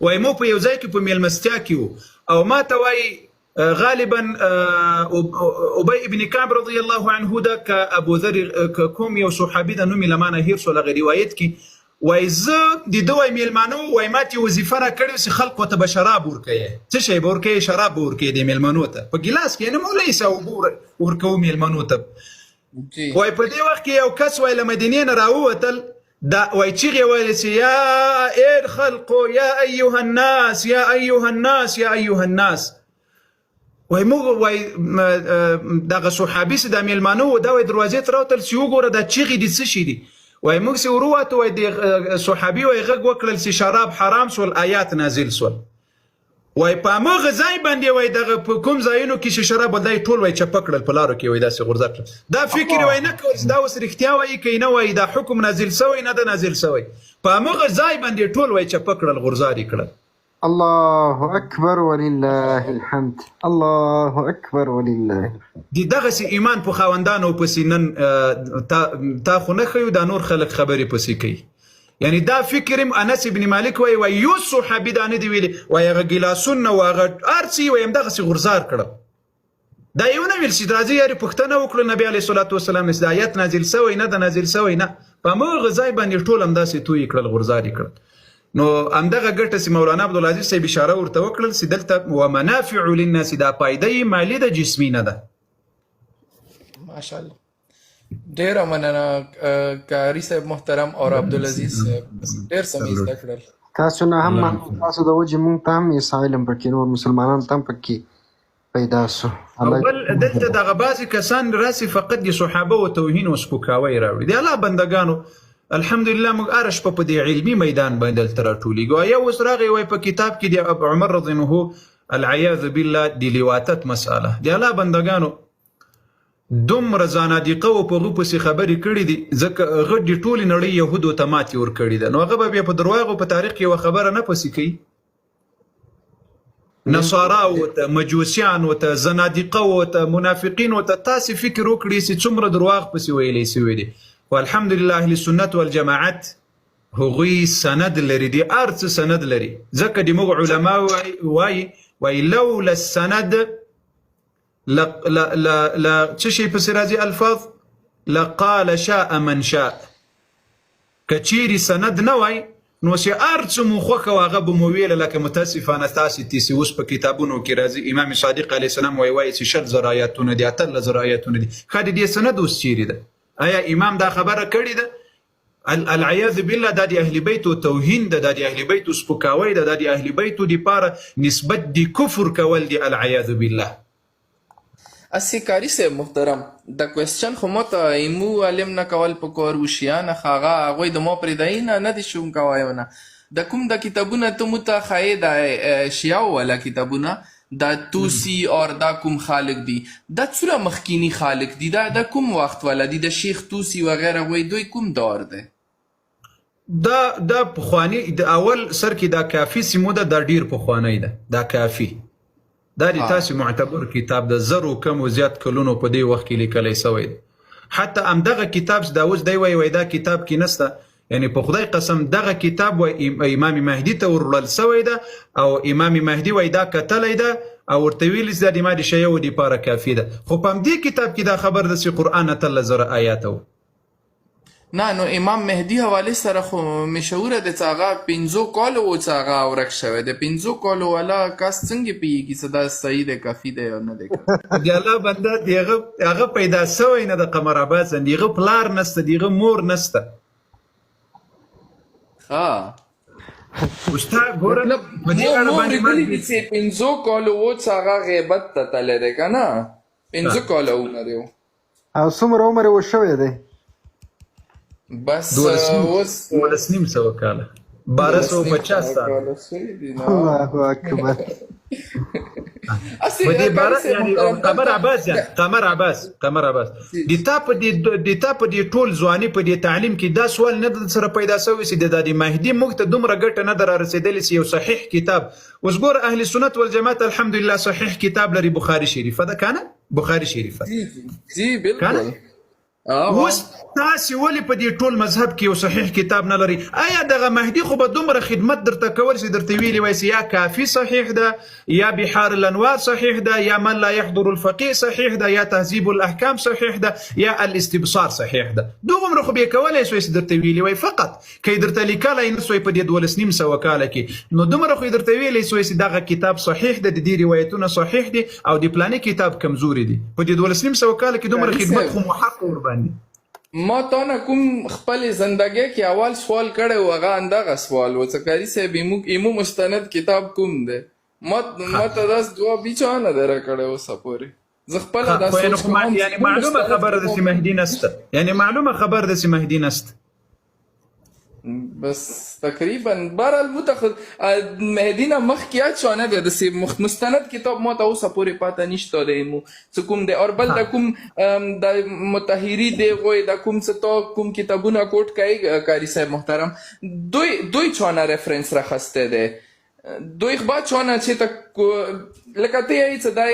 [SPEAKER 2] وای مو په یو ځای کې په میلمستیا کې وو او ما ته وای غالبا ابی ابن کعب رضی الله عنه دا که ابو ذر کوم یو صحابي د نوم لمانه هیر سو لغه روایت کې وای زه د دوی میلمانو وای ماته وظیفه را کړې چې خلکو ته به شراب ورکوي. څه شی به ورکوي؟ شراب به ورکوي د میلمانو ته په ګیلاس کې، نه مولوي صاحب ورکوو میلمانو ته. وای په دې وخت کې یو کس وای له مدینې نه راووتل، دا وای چیغې ویلې چې یا ای خلقو یا ایها الناس یا ایها الناس یا ایها الناس. وای موږ وای دغه صحابي چې د میلمانو و دا وای دروازې ته راوتل چې وګوره دا چیغې دي څه شي دي. وای موږ چې ورووتو وای د صحابي وای غږ وکړل چې شراب حرام سول، آیات نازل سول. وای په هماغه ځای باندې وای دغه په کوم ځایونو کې چې شراب دی ټول وای چپه کړل په لارو کې وای داسې غورځه کړل. دا فکر وای نه کول چې دا اوس رښتیا وایي که نه وایي دا حکم نازل سوی نه ده نازل سوی، په هماغه ځای باندې ټول وای چپه کړل غورځار یې کړل.
[SPEAKER 5] الله اکبر ولله الحمد، الله اکبر ولله.
[SPEAKER 2] د دغسې ایمان په خاوندانو پسې نن تا خو نه ښیو، دا نور خلک خبرې پسې کوي. یعنی دا فکر هم انس ابن مالک وای یو صحابي دا نه دی ویلي، وای هغه ګیلاسونه و هغه هر څه وای همدغسې غورځار کړل. دا یو نه ویل چې راځئ یارې پوښتنه وکړو نبي علیه صلات وسلام چې د آیت نازل سوی نه ده نازل سوی نه، په هماغه ځای باندې ټول همداسې توی کړل غورځار یې کړل. نو همدغه ګټه چې مولانا عبدالعزیز صاحب اشاره ورته وکړل چې دلته ومنافع للناس دا پایده مالي ده جسمي نه ده.
[SPEAKER 9] ماشاءالله ډېره مننه قاري صاحب محترم او عبدالعزیز صاحب، ډېر څه مې زده کړل.
[SPEAKER 5] تاسو نه هم تاسو د وجې مونږ ته هم یې علم پکې نور مسلمانان ته هم پکې پیدا سو.
[SPEAKER 2] بل دلته دغه بعضې کسان راسي فقط د صحابه و توهین و سپکاوی راوړي. د الله بندګانو الحمدلله موږ هره شپه په دې علمي میدان باندې دلته راټولېږو. یو اوس راغی وایي په کتاب کې د ابو عمر رضی الله عنه العیاذ بالله د لیواتت مسأله، د الله بندګانو دومره زنادقه و په هغو پسې خبرې کړي دي ځکه هغه د ټولې نړۍ یهودو ته ماتې ورکړې ده. نو هغه به بیا په درواغو په تاریخ کې یوه خبره نه پسې کوي. نصاراو ته، مجوسیانو ته، زنادقه ته، منافقینو ته تاسې فکر وکړي چې څومره درواغ پسې ویلی سوي دي. والحمدلله اهل سنت والجماعت هغوی سند لري، دي هر څه سند لري. ځکه د موږ علما وایي لولا السند څه شی پسې راځي الفاظ لقال شاء من شاء. که چیرې سند نه وای نو چې هر څه مو خوښه و هغه به مو ویله. لکه متاسفانه تاسې تیسې اوس په کتابونو کې راځي امام صادق علیه السلام وایي چې 60 آیاتونه دي، 18 آیاتونه دي. ښه د دې سند اوس چیرې ده؟ آیا امام دا خبره کړې ده؟ العیاذ بالله دا د اهل بیتو توهین ده، دا د اهل بیتو سپکاوی ده، دا د اهل بیتو دپاره نسبت د کفر کول دی العیاذ بالله.
[SPEAKER 9] اسی قاری صاحب محترم د کوېسچن خو مو ته ایمو علم نه کول پکار و شیانه هغه هغوی د ما پرېدایي نه دي شوم کوی ونه د کوم د کتابونه ته مو ته ښایي د شیاو والا کتابونه دا توسی اور دا کوم خالق دي دا څومره مخکینی خالق دي دا کوم وخت والا دي د شیخ توسی وغیره وایي دوی کوم دور دی
[SPEAKER 2] دا پخوانی د اول سر کې دا کافي سیمو ده دا ډیر پخوانی ده دا کافي دا د تاسو معتبر کتاب د زرو کم و زیات کلونو په دې وخت کې لیکلی سوی دی حتی همدغه کتاب دا اوس دی وایي دا کتاب کې نسته یعنی په خدای قسم دغه کتاب امام مهدي ته ورړل سوی ده او امام مهدي وایي دا کتلی ده او ورته ویلي چې دا د ما د شیعو دپاره کافي ده خو په همدې کتاب کې دا خبر ده چې قرآن 13 آیاته و
[SPEAKER 9] نه نو امام مهدي حواله سره خو مشهوره د هغه 15 کال و چې هغه ورک شوی د 15 کال والا کس څنګه پیږي صدا صحیح ده کافی ده یا نه ده
[SPEAKER 2] دی الله بنده دیغه هغه پیدا شوی نه د قمر عباس دیغه پلار نسته دیغه مور نسته
[SPEAKER 9] ها
[SPEAKER 2] وستا ګوره په دې اړه باندې
[SPEAKER 9] چې 15 کال و چې هغه غیبت ته تللی دی که نه 15 کالونه دی
[SPEAKER 5] او څومره عمر یې وشوی دی
[SPEAKER 9] بس اوس
[SPEAKER 2] 12.5 کاله 1250 سال
[SPEAKER 5] الله اکبر
[SPEAKER 2] په دې باره یعنی قمر عباس د تا په دې ټول ځواني په دې تعلیم کې دا سوال نه سره پیدا شوی چې د مهدي موږ ته دومره ګټه نه در رسیدلې چې یو صحیح کتاب اوس ګور اهل سنت والجماعت الحمدلله صحیح کتاب لري بخاری شریفه ده کنه بخاری شریفه
[SPEAKER 9] جی بالکل
[SPEAKER 2] اوس تاسو ولې په دې ټول مذهب کې یو صحیح کتاب نه لري آیا دغه مهدي خو به دومره خدمت درته کول چې درته ویلي وای یا کافی صحیح ده یا بحار الانوار صحیح ده یا من لا يحضر الفقيه صحیح ده یا تهذيب الاحکام صحیح ده یا الاستبصار صحیح ده دومره خو به کولای شو چې درته ویلي وای فقط کې درته لیکلای نه سوی په دې 12.5 کال کې نو دومره خو درته ویلي سوی چې دغه کتاب صحیح ده د دې روایتونه صحیح دي او د پلاني کتاب کمزوري دي په دې 12.5 کال کې دومره خدمت خو محق ور
[SPEAKER 9] ما تا نه کوم خپل زندګۍ کې اول سوال کړی و هغه همدغه سوال و چې قاري صاحب ایمو مستند کتاب کوم دی ما ته داس جواب هیچا نه دی راکړی اوسه پورې زه خپله دا سوچ کوم
[SPEAKER 2] یعنی معلومه خبره ده چې مهدي نسته
[SPEAKER 9] بس تقریبا بهرحال مهدي نه مخکې چانه دی داسې مستند کتاب ما ته اوسه پورې پاته نشته دی څه کوم دی او بل د کوم د مطهري دی غوی د کوم څه تا کوم کتابونه کوټ کوي قاري صاحب محترم دوی چانه ریفرنس راخسته دی دوی خبا چانه چې ته لکه ته یې څه دی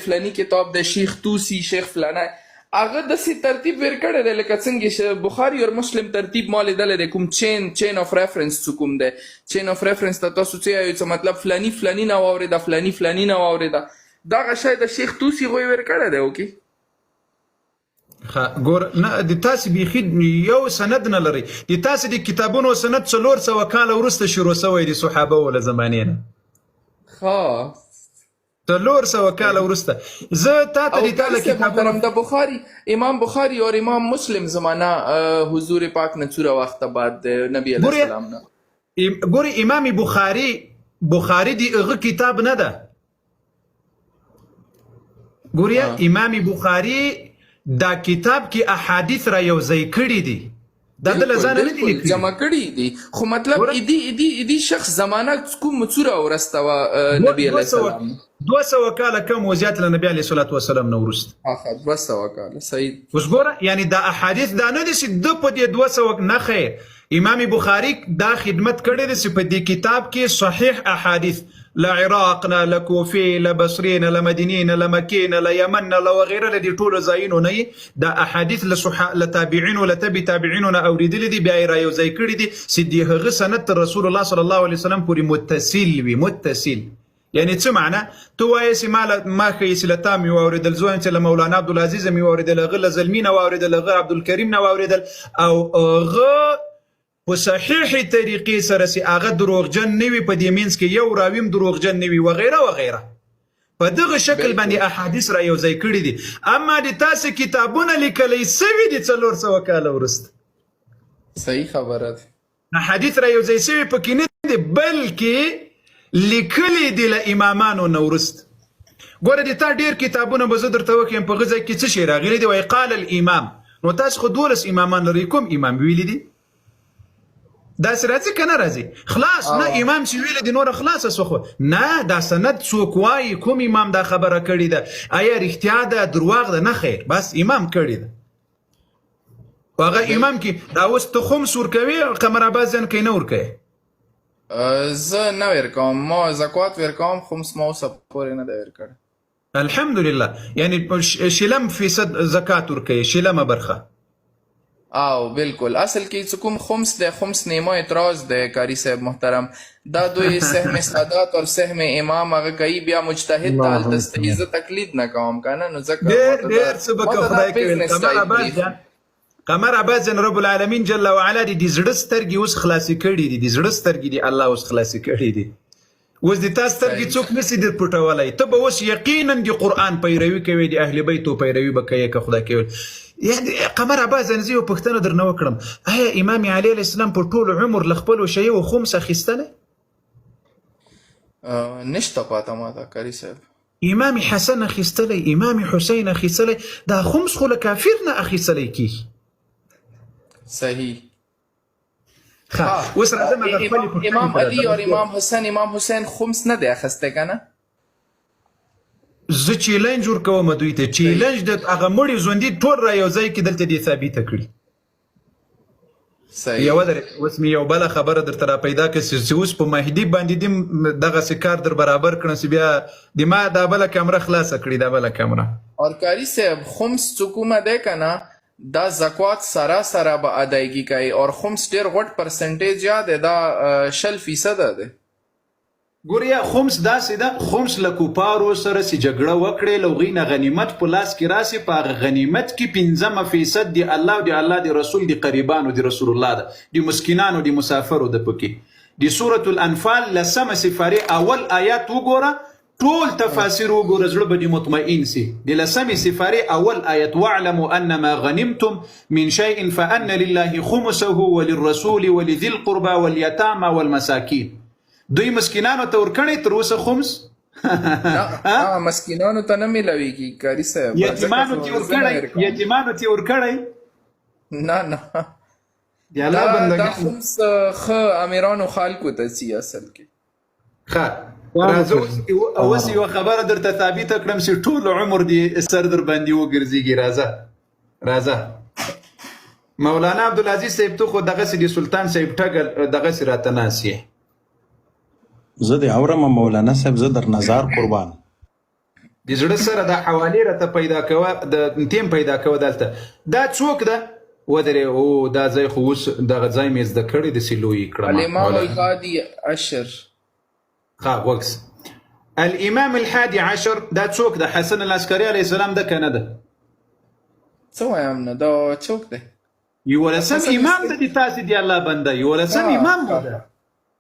[SPEAKER 9] فلانی کتاب دی شیخ توسی شیخ فلانه هغه داسې ترتیب ورکړی دی لکه څنګه بخاري او مسلم ترتیب ما لیدلی دی کوم چین اف ریفرنس څه کوم دی چین اف ریفرنس ته تاسو څه یایو څه مطلب فلانی نه واورېده فلانی نه واورېده دغه شی د شیخ توسي غوی ورکړی دی اوکې
[SPEAKER 2] ګور نه د تاسو بیخي یو سند نه لري د تاسو د کتابونو سند 400 کاله وروسته شروع شوی د صحابه ول زمانې نه
[SPEAKER 9] ها
[SPEAKER 2] 400 کاله وروسته زه تا ته د تعالی کتابونو
[SPEAKER 9] د بخاری امام بخاری او امام مسلم زمانہ حضور پاک نه څوره وخت بعد نبی علیہ السلام نه
[SPEAKER 2] ګوري امام بخاری دی هغه کتاب نه ده ګوري امام بخاری دا کتاب کې احادیث را یو ځای کړي دي دا د لزانه نه دي
[SPEAKER 9] جمع کړي دي خو مطلب ایدی شخص زمانہ کوم څوره ورستوه نبی علیہ السلام
[SPEAKER 2] 200 کاله کم وزیات له نبی علیه الصلاۃ والسلام نو ورست
[SPEAKER 9] 200 کاله صحیح
[SPEAKER 2] اوس ګوره یعنی دا احادیث دا نه دي چې د په دې 200 نه خیر امام بخاری دا خدمت کړی دی چې په دې کتاب کې صحیح احادیث لا عراق نه لا کوفی لا بصری نه لا مدینی نه لا مکی نه لا یمن نه لا وغیره لدی ټول زاینو نه دا احادیث له تابعین او لتبع تابعین نه اوریدل دي بیا را یو ځای کړی دي چې دغه سند رسول الله صلی الله علیه وسلم پوری متصل یعنی څه معنی تو وایې چې ما خې سلطه مې واورېدل زوین چې له مولانا عبدالعزیز مې واورېدل هغه له زلمي نه واورېدل هغه عبدالکریم نه واورېدل او هغه په صحیحې طریقې سره چې هغه دروغجن نه وي په دې منځ کې یو راویم دروغجن نه وي وغیره په دغه شکل باندې احادیث را یو ځای کړي دي اما د تاسو کتابونه لیکلی سوي دي 400 کاله وروسته
[SPEAKER 9] صحیح خبره ده
[SPEAKER 2] احادیث را یو ځای سوي پکې نه دي بلکې لیکلی دی له امامانو نه ورست ګوره د تا ډېر کتابونه به زه درته وکړم په هغه ځای کې څه شی راغلی دی وایي قال الامام نو تاسو خو 12 امامان لرئ کوم امام ویلی دي داسې راځي که نه راځي خلاص نه امام چې ویلی دي نوره خلاصه سوخه نه دا سند څوک وایي کوم امام دا خبره کړې ده آیا رښتیا ده درواغ ده نه خیر بس امام کړې ده هغه امام کې دا اوس ته خمس ورکوي قمر عباس ځان کوي نه ورکوي
[SPEAKER 9] زه نه ورکوم ما زکات ورکوم خمس ما اوسه پورې نه دی ورکړی
[SPEAKER 2] الحمدلله یعنی شلم فیصد زکات ورکوي شلمه برخه
[SPEAKER 9] او بالکل اصل کې کوم خمس ده خمس نیمه اعتراض ده قاری صاحب محترم دا دوی سهم سادات اور سهم امام هغه کوي بیا مجتهد تعال دستیزه تقلید نه کوم کنه نو ځکه
[SPEAKER 2] ډېر سبق خدای کوي قمر عباس رب العالمین جل وعلا د زړه سترګې اوس خلاصې کړي دي، د زړه سترګې دي الله اوس خلاصې کړي دي. اوس د تا سترګې څوک نسي در پټولی. ته به اوس یقینا د قرآن پیروي کوي، د اهل بیتو پیروي به کوې که خدای کوي. یعنې قمر عباس زه یو پوښتنه درنه وکړم، آیا امام علی علیه السلام په ټول عمر له خپلو شیو خمس اخیستلی؟
[SPEAKER 9] نشته پاته ماته کاري صاحب.
[SPEAKER 2] امام حسن اخیستلی، امام حسین اخیستلی، دا خمس خو له کافر نه اخیستلی کېږي.
[SPEAKER 9] صحیح.
[SPEAKER 2] اوس راځه ما د خپلې پوښتنې
[SPEAKER 9] امام علي او امام حسین خمس نه دی اخیستی که نه؟
[SPEAKER 2] زه چیلنج ورکوم دوی ته، چیلنج د هغه مړي ژوندي ټول را یو ځای کې دلته دې ثابته کړي. یوه اوس مې یو بله خبره درته را پیدا کړه چې اوس په مهدي باندې دې دغسې کار در برابر کړم چې بیا د ما دا بله کمره خلاصه کړي، دا بله کمره.
[SPEAKER 9] اور کاري صاحب خمس چکومه دی که نه دا زکوات سره به ادایګي کوي، اور خمس ډېر غټ پرسنټیج یا دی، دا 60% دی.
[SPEAKER 2] ګوریا خمس داسې ده، خمس له کوپارو سره چې جګړه وکړې له هغوی نه غنیمت په لاس کې راسي، په هغه غنیمت کې 15% د الله او د الله د رسول د قریبانو د رسول الله ده، د مسکینانو د مسافرو ده. پکې د سورة الانفال 10 سپارې اول آیات وګوره، ټول تفاسیر وګوره، زړه به دې مطمئن سي. د 10 سپارې اول آیت واعلموا انما غنمتم من شيء فان لله خمسه وللرسول ولذي القربى واليتامى والمساكين. دوی مسکینانو ته ورکړی تر اوسه خمس؟
[SPEAKER 9] نه مسکینانو ته نه میلاویږي کاري صاحب.
[SPEAKER 2] یتیمانو ته ورکړی؟ نه
[SPEAKER 9] دا خمس ښه امیرانو خلکو ته ځي اصل کې.
[SPEAKER 2] ښه راځه اوس یوه خبره درته ثابته کړم چې ټول عمر دې سر در باندې وګرځېږي. راځه مولانا عبدالعزیز صاحب ته خو دغسې د سلطان صاحب ټګل دغسې راته ناست یې.
[SPEAKER 6] زه دې اورم مولانا صاحب، زه در نظر قربان.
[SPEAKER 2] د زړه سره دا حوالې راته پیدا کوه، د تیم پیدا کوه. دلته دا څوک ده؟ ودرې او دا ځای خو اوس دغه ځای مې زده کړی داسې لوی کړم.
[SPEAKER 9] الامام الحادي عشر.
[SPEAKER 2] ښه وکس الامام الحادي عشر دا څوک ده؟ حسن العسکري علیه السلام ده که نه ده؟
[SPEAKER 9] څه وایم نه دا څوک دی؟
[SPEAKER 2] 11 امام ده د تاسې د الله بنده، 11 امام ده.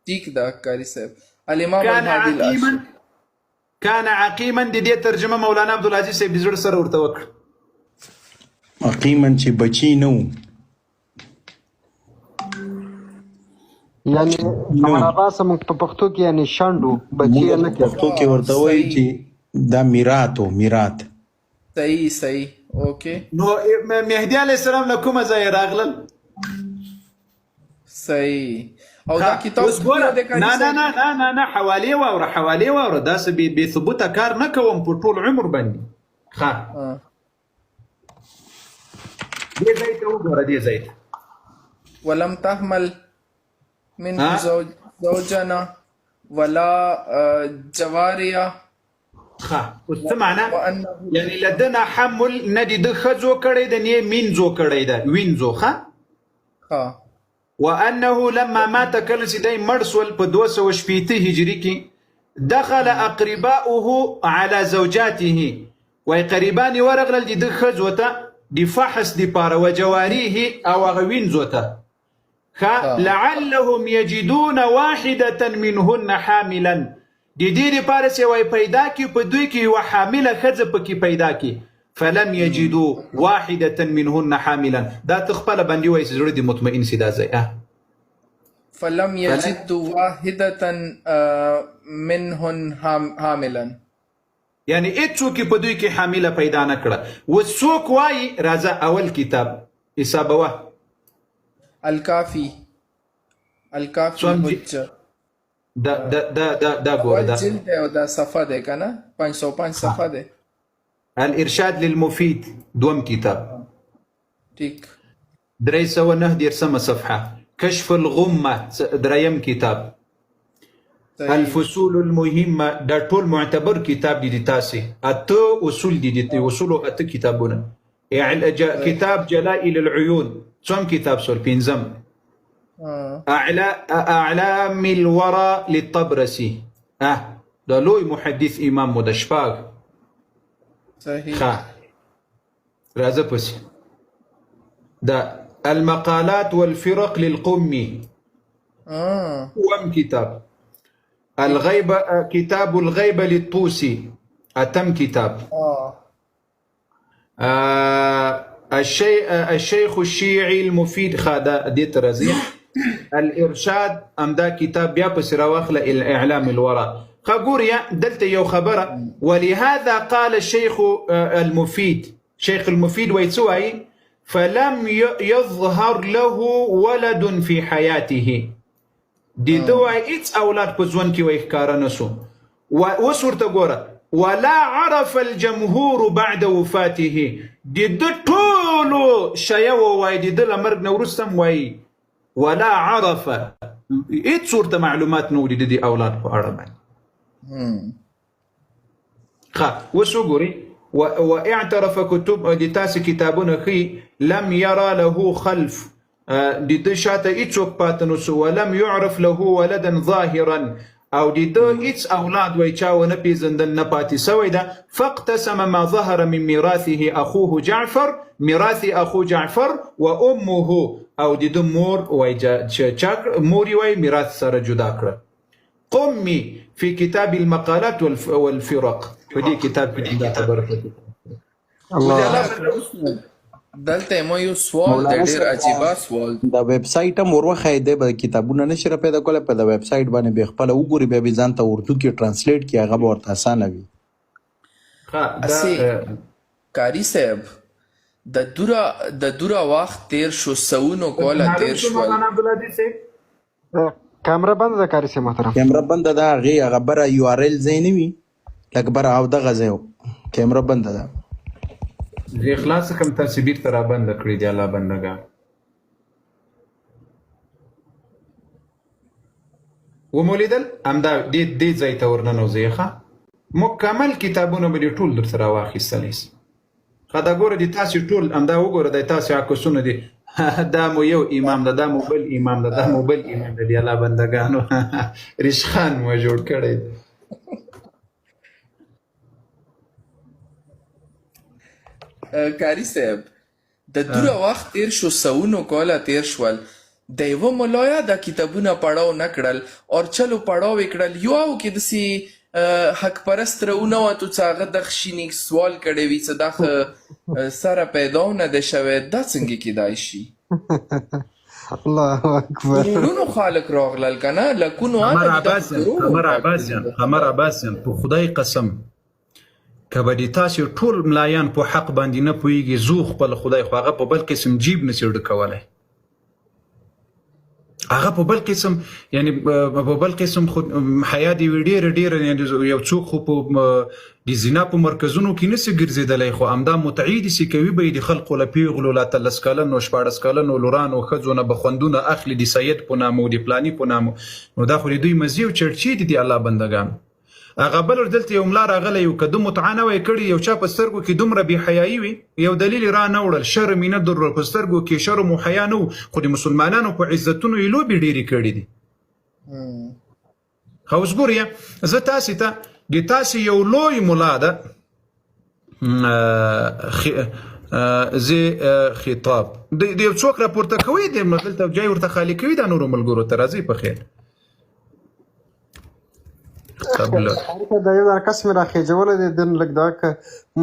[SPEAKER 9] ټیک ده کاري صاحب. الامام الحادي العشر
[SPEAKER 2] كان عقيما د دې ترجمه مولانا عبدالعزیز صاحب د زړه سره ورته وکړه.
[SPEAKER 6] عقیما چې بچی نه و،
[SPEAKER 5] یعنی قمر عباس موږ په پښتو کې یعنی شنډو بچی نه
[SPEAKER 6] په پښتو کې ورته وایي چې دا میرات و میرات.
[SPEAKER 9] صحیح اوکې.
[SPEAKER 2] نو مهدي علیه السلام له کومه ځایه راغلل؟
[SPEAKER 9] صحیح. او دا کتاب
[SPEAKER 2] نه حوالې واوره داسې بې ثبوته کار نه کوم په ټول عمر باندې. ښه دې ځای ته وګوره، دې ځای ته
[SPEAKER 9] ولم تحمل من زوجنا ولا جواريه.
[SPEAKER 2] ښه اوس څه معنا؟ یعنی لدنا حمل نه د ده ښځو کړی ده نه یې مینځو کړی ده، وینځو. ښه وانه لما مات کله چې دی مړ سول په 280 هجري کې دخل اقرباؤه على زوجاته، وای قریبان یې ورغلل د ده ښځو ته د فحص دپاره وجواریه او هغه وینځو ته. لعلهم یجدون واحدة منهن حاملا، د دې دپاره چې وای پیدا کړي په دوی کې یوه حامله ښځه پکې پیدا کړي. فلم یجدوا واحدة منهن حاملا، دا ته خپله باندې وایي چې زړه دې مطمئن سي دا ځای.
[SPEAKER 9] فلم یجدوا واحدة منهن حاملا،
[SPEAKER 2] یعنی هېڅوک په دوی کې حامله پیدا نه کړه. اوس څوک وایي؟ راځه اول کتاب حسابوه.
[SPEAKER 9] الکافي حجه
[SPEAKER 2] دا ګوره
[SPEAKER 9] دا جلد دی او دا صفحه دی که نه 505 صفحه دی.
[SPEAKER 2] الارشاد للمفید دوم کتاب
[SPEAKER 9] ټیک
[SPEAKER 2] 309 صفحه. کشف الغمه دریم کتاب. الفصول المهمه دا ټول معتبر کتاب دي تاسې. اته اصول دي، اصولو اته کتابونه. کتاب جلائل العيون څوم کتاب سول؟ 5م. اعلام الورى للطبرسي دا لوی محدث امام مو د شپاږ.
[SPEAKER 9] صحیح.
[SPEAKER 2] راځه پسې ده المقالات والفرق للقمي وم كتاب الغيبة كتاب الغيبة للطوسي أتم كتاب الشيخ الشيعي المفيد خادا ديت رزيح الإرشاد أمدا كتاب بيا بسرا واخلة الإعلام الوراء خاقوريا دلت يو خبرة ولهذا قال الشيخ المفيد شيخ المفيد ويتسوي فلم يظهر له ولد في حياته دي دواء إيتس أولاد بزون كي ويخكار نسو وصور تقول ولا عرف الجمهور بعد وفاته دي طولو شيو واي دي دل مرق نورستم واي ولا عرف إيتس صورة معلومات نودي دي أولاد بأرمان وسوغوري واعترف كتب دي تاسي كتابنا خي لم يرى له خلف دي تشاتا ايتشوك باتنوس ولم يعرف له ولدا ظاهرا او دي دو ايتس اولاد ويتشاو نبيزندن نباتي سويدا فاقتسم ما ظهر من ميراثه اخوه جعفر ميراث اخو جعفر وامه او دي دو مور ويجا موري وي ميراث سر جداكرا قمي في كتاب المقالات والفرق فدي كتاب
[SPEAKER 5] الله
[SPEAKER 9] دلته مو یو سوال د ډیر عجیبه سوال
[SPEAKER 6] دا ویب سایټ هم ورخه دی به کتابونه نشره پیدا کوله په دا ویب سایټ باندې به خپل وګوري به ځان ته اردو کې ترانسلیټ کی هغه ورته اسانه وي
[SPEAKER 9] کاری صاحب د دورا وخت تیر شو سونو کوله تیر شو
[SPEAKER 5] کیمرا بند ده کاری سي محترم
[SPEAKER 6] کیمرا بند ده هغه بره یو ار ال زینی وي لکه بره او دغه ځای کیمرا بند ده
[SPEAKER 2] زي خلاص كم تاسبير ترى بند كري دي الله بندگان ومولدل امدا دي زي تورننو زيخه مكمل كتابونه بدي ټول در سره واخیستلیس خدا ګوره دي تاسو ټول امدا وګوره د تاسو عکسونه دي دا مو یو امام ده دا مو بل امام ده دا مو بل امام ده دی الله بندگانو رشخان مو جوړ کړی
[SPEAKER 9] کاری صاحب د دوره وخت تیر شو سونو کوله تیر شول د یو ملایا د کتابونه پړاو نکړل او چلو پړاو وکړل یو کې دسی حق پرست رونه و تو څنګه د خشینی سوال کړي وي څه د سره پیدا نه د شوه د څنګه کېدای شي
[SPEAKER 5] الله اکبر
[SPEAKER 9] نو خالق راغلل کنه لکونو
[SPEAKER 2] امر عباسیان په خدای قسم کبدی تاسو ټول ملایان په حق باندې نه پويږي زو خپل خدای خو هغه په بل قسم جیب نشي ډکولای هغه په بل قسم یعنی په بل قسم خود حیا دی ډیر یعنی یو څوک خو په د زنا په مرکزونو کې نسی ګرځیدلای خو امدا متعید سی کوي به د خلق له پیغلو لا تلسکلن او شپارسکلن او لورانو خزونه بخوندونه اخلي د سید په نامو د پلاني په نامو نو دا خو دوی مزیو چرچی دي الله بندگان هغه بل دلته یو ملا راغلی یو کدو متعانه وای کړي یو چا په سترګو کې دومره بې حیایي وي یو دلیل را نه وړل شر مینه در په سترګو کې شرم او حیا نه خو د مسلمانانو په عزتونو یې لوبې ډېرې کړي دي خو اوس ګورئ زه تاسې ته د تاسې یو لوی ملا ده زه خطاب د یو څوک راپورته کوي د دلته جای ورته خالي کوي د نورو ملګرو ته راځي په خیر
[SPEAKER 5] دا یو کس مې راخېجولی دی دن لږ دا که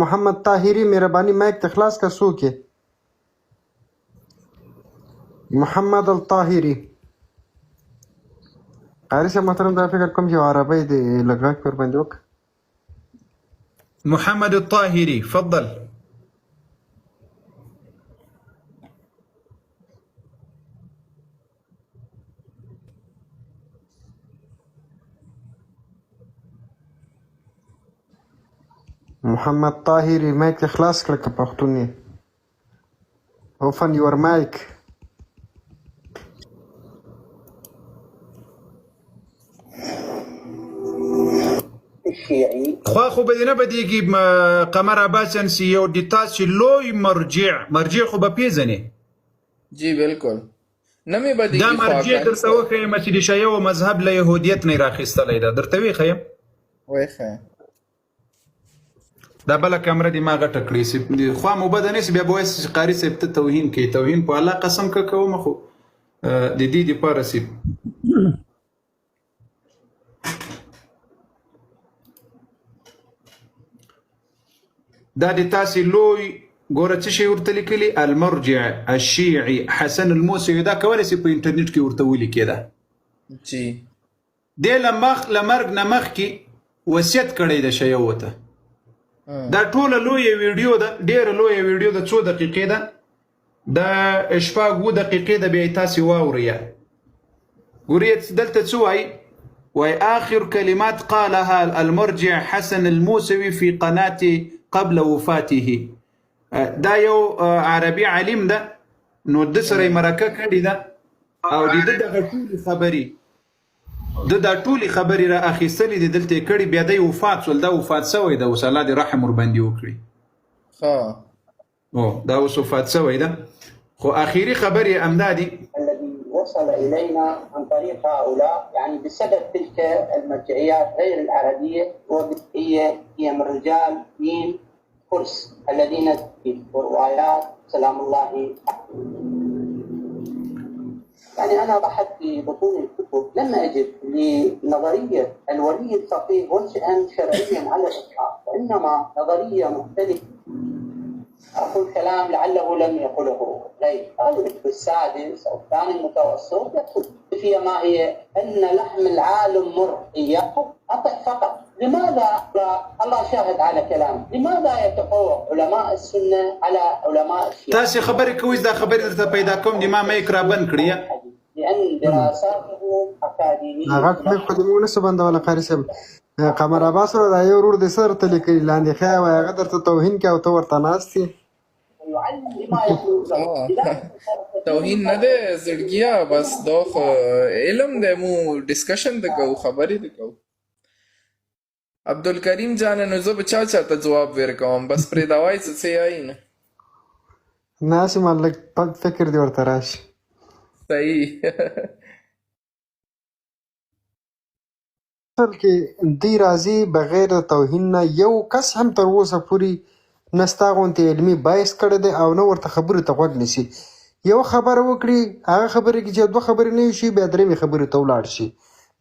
[SPEAKER 5] محمد طاهري مهرباني مایک ته خلاص که څوک یې محمد الطاهري قاري صاحب محترم دا فکر کوم چې عربی دی لږ غږ پر باندې وکړه
[SPEAKER 2] محمد الطاهري فضل
[SPEAKER 5] محمد طاهري مایک خلاص کړه که پښتون یې اوپن یور مایک
[SPEAKER 2] خو خو بدینه بدیږي قمر عباسیان سی یو د تاسو لوی مرجع خو به پیژنې
[SPEAKER 9] جی بالکل نه مې بدیږي
[SPEAKER 2] دا مرجع درته وخیم چې د شیعه او مذهب له يهودیت نه راخیستلې ده درته وی خیم
[SPEAKER 9] وای خیم
[SPEAKER 2] دا بله کمره دې ما غټه کړې سي خوا مو بده نه سي بیا به وایي چې قاري صاحب ته توهین کوي توهین په الله قسم که کوم خو د دې دپاره سي دا د تاسې لوی ګوره څه شی ورته لیکلي المرجع الشیعي حسن الموسوي دا کولی سي په انټرنیټ کې ورته ولیکې ده
[SPEAKER 9] جی
[SPEAKER 2] دې له مرګ نه مخکې وصیت کړی ده شیعو ته دا ټوله لویه ویډیو ده ډېره لویه ویډیو ده 2 دقیقې ده د شپږ 7 دقیقې ده بیا یې تاسې واورئ ګورې دلته څه وایي آخر كلمات قالها المرجع حسن الموسوي في قناة قبل وفاته دا یو عربي عالم ده نو د سره یې مرکه کړې ده او د ده دغه ټولې خبرې دا ټولې خبرې را اخیستلې دي دلته یې کړي بیا دی وفات شول دا وفات سوی ده اوس الله دې رحم ورباندې وکړي دا اوس وفات سوی ده خو اخري خبر یې همدا دي
[SPEAKER 10] الذي وصل الينا عن طريق هؤلاء يعني بسبب تلك المرجعيات غير العربيه هي من رجال دين فرس الذين في روايات سلام الله يعني أنا بحثت في بطون الكتب لم أجد لنظرية الولي الفقيه منشئا شرعيا على الإطلاق وإنما نظرية مختلفة أقول كلام لعله لم يقله غير هذا الكتب السادس أو الثاني المتوسط يقول فيها ما هي أن لحم العالم مر إياه أطع فقط لماذا الله شاهد على كلام لماذا يتفوق علماء السنة على علماء الشيعة
[SPEAKER 2] تاسي خبرك كويس دا خبر درته پیدا کوم دي ما مې کرابن کړی
[SPEAKER 10] لأن دراساته أكاديمية
[SPEAKER 5] هغه خپل قدمونه سبند ولا قاری صاحب قمر عباس سره دا یو ورور د سر ته لیکي لاندې خیا وای هغه درته توهین کوي او ته ورته ناستې
[SPEAKER 9] توهین نه ده زړګیا بس دا خو علم ده مو ډسکشن ده کو خبرې ده کو عبدالکریم جان نو زه به چا ته جواب ورکوم بس پرې دا وایي څه یې نه
[SPEAKER 5] ناسې مالک پک فکر دی ورته راشي
[SPEAKER 9] صحیح
[SPEAKER 5] اصل کې دی راځي بغیر د توهین نه یو کس هم تر اوسه پورې نستا غونتې علمي باعث کړی دی او نه ورته خبرې ته غوږ نیسي یو خبره وکړي هغه خبرې کې چې 2 خبرې نه شي بیا درېمې خبرې ته ولاړ شي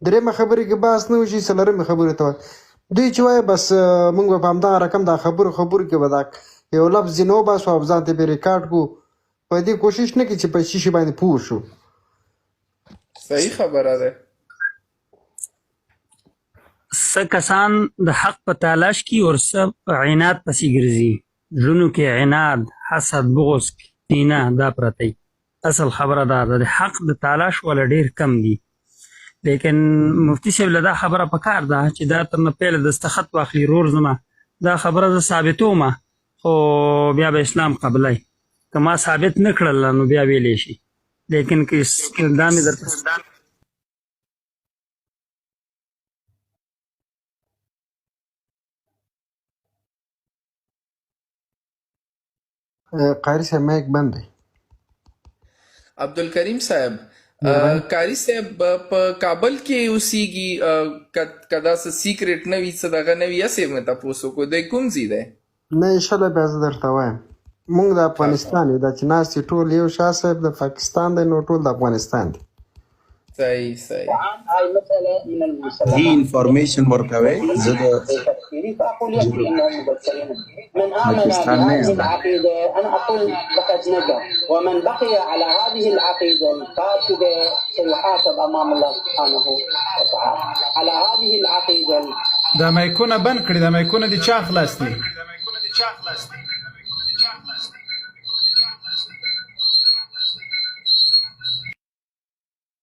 [SPEAKER 5] درېمه خبرې کې بحث نه وشي څلورمې خبرې ته دوی چې وایي بس موږ به په همدغه رقم دا خبرو کې به دا یو لفظ نه وباسو او ځان ته به ریکارډ کړو په دې کوشش نه کوي چې په شي باندې پوه شو
[SPEAKER 9] صحیح خبره ده
[SPEAKER 11] څه کسان د حق په تلاش کې او څه عناد پسې ګرځي ژوندو کې عناد حسد بغض کینه دا پرته اصل خبره دا د حق د تلاش ولا ډیر کم دي لیکن مفتی صاحب له دا خبره پکار ده چې دا تر نه پیل د استخط واخلي رور زما دا خبره ز ثابتوم خو بیا به اسلام قبلای کما ثابت نه کړل نو بیا ویلې شي لیکن کې دا مې درته
[SPEAKER 5] قاری صاحب مایک بند دی
[SPEAKER 9] عبدالکریم صاحب قاری صاحب په کابل کې اوسېږي کدا څه سیکرټ نه وي څه دغه نه وي اسې مې تاسو کو د کوم ځای دی
[SPEAKER 5] نه انشاءالله بیا زه درته وایم موږ د افغانستان یو دا چې ناست ټول یو شاه صاحب د پاکستان دی نو ټول د افغانستان دی
[SPEAKER 9] صحیح
[SPEAKER 10] هاي مسألة من المسلمات
[SPEAKER 8] هي انفورميشن ورکوي زه د
[SPEAKER 10] فأقول يكفي أنهم مبشرين من آمن بهذه العقيدة أنا أقول لقد نجا ومن بقي على هذه العقيدة الفاسدة سيحاسب أمام الله سبحانه وتعالى على هذه العقيدة
[SPEAKER 2] دا مایکونه بند کړي دا مایکونه دي چا خلاص دي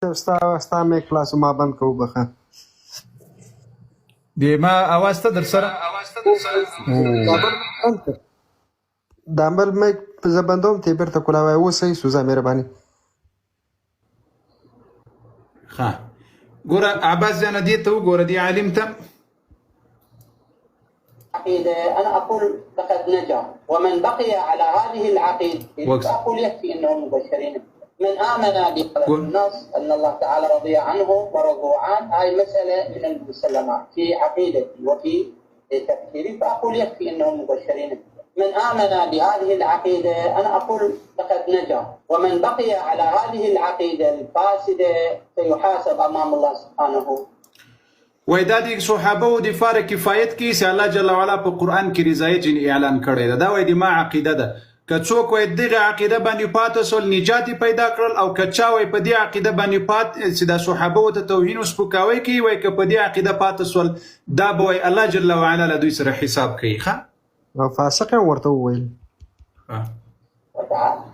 [SPEAKER 5] ستا مې کلاس ما بند کوو بخه
[SPEAKER 2] دی ما اواز ته در سره
[SPEAKER 5] دا بل مې زه بندوم ته بیرته کولاوی اوسئ سوزه مهرباني
[SPEAKER 2] ښه ګوره عباس جانه دې ته وګوره دې عالم ته
[SPEAKER 10] عقيدة أنا أقول لقد نجا ومن بقي على هذه العقيدة فأقول يكفي أنهم مبشرين من آمن بالنص أن الله تعالى رضي عنه ورضوا عنه هاي مسألة من المسلمات في عقيدتي وفي تفكيري فأقول يكفي أنهم مبشرين. من آمن بهذه العقيدة أنا أقول لقد نجا، ومن بقي على هذه العقيدة الفاسدة سيحاسب أمام الله سبحانه.
[SPEAKER 2] وای دا د صحابه او د فار کفایت کې چې الله جل وعلا په قرآن کې رضایت اعلان کړی ده. دا وای د ما عقیده ده. که څوک وای دغه عقیده باندې پاتې سول نجات پیدا کړل، او که چا وای په دې عقیده باندې پات چې د صحابه او ته توهین او سپکاوی کوي، وای که په دې عقیده پاتې سول دا به وای الله جل وعلا له دوی سره حساب کوي. ښه
[SPEAKER 5] فاسق ورته وویل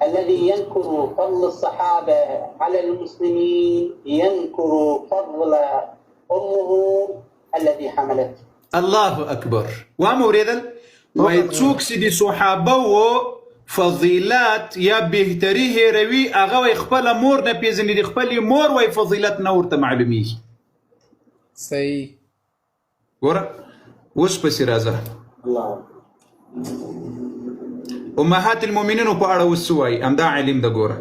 [SPEAKER 10] الذي ينكر فضل الصحابة على المسلمين ينكر فضل أمه الذي حملت.
[SPEAKER 2] الله أكبر. واموریدل وای څوک چې د صحابه او فضیلت یا بهتري هیروي هغه وای خپل مور نه پیژني، د خپل مور وای فضیلت نه ورته معلومیږي.
[SPEAKER 9] صحیح.
[SPEAKER 2] ګوره اوس پسې راځه
[SPEAKER 10] الله
[SPEAKER 2] امهات المؤمنين په اړه وسوي همدا علم ده. ګوره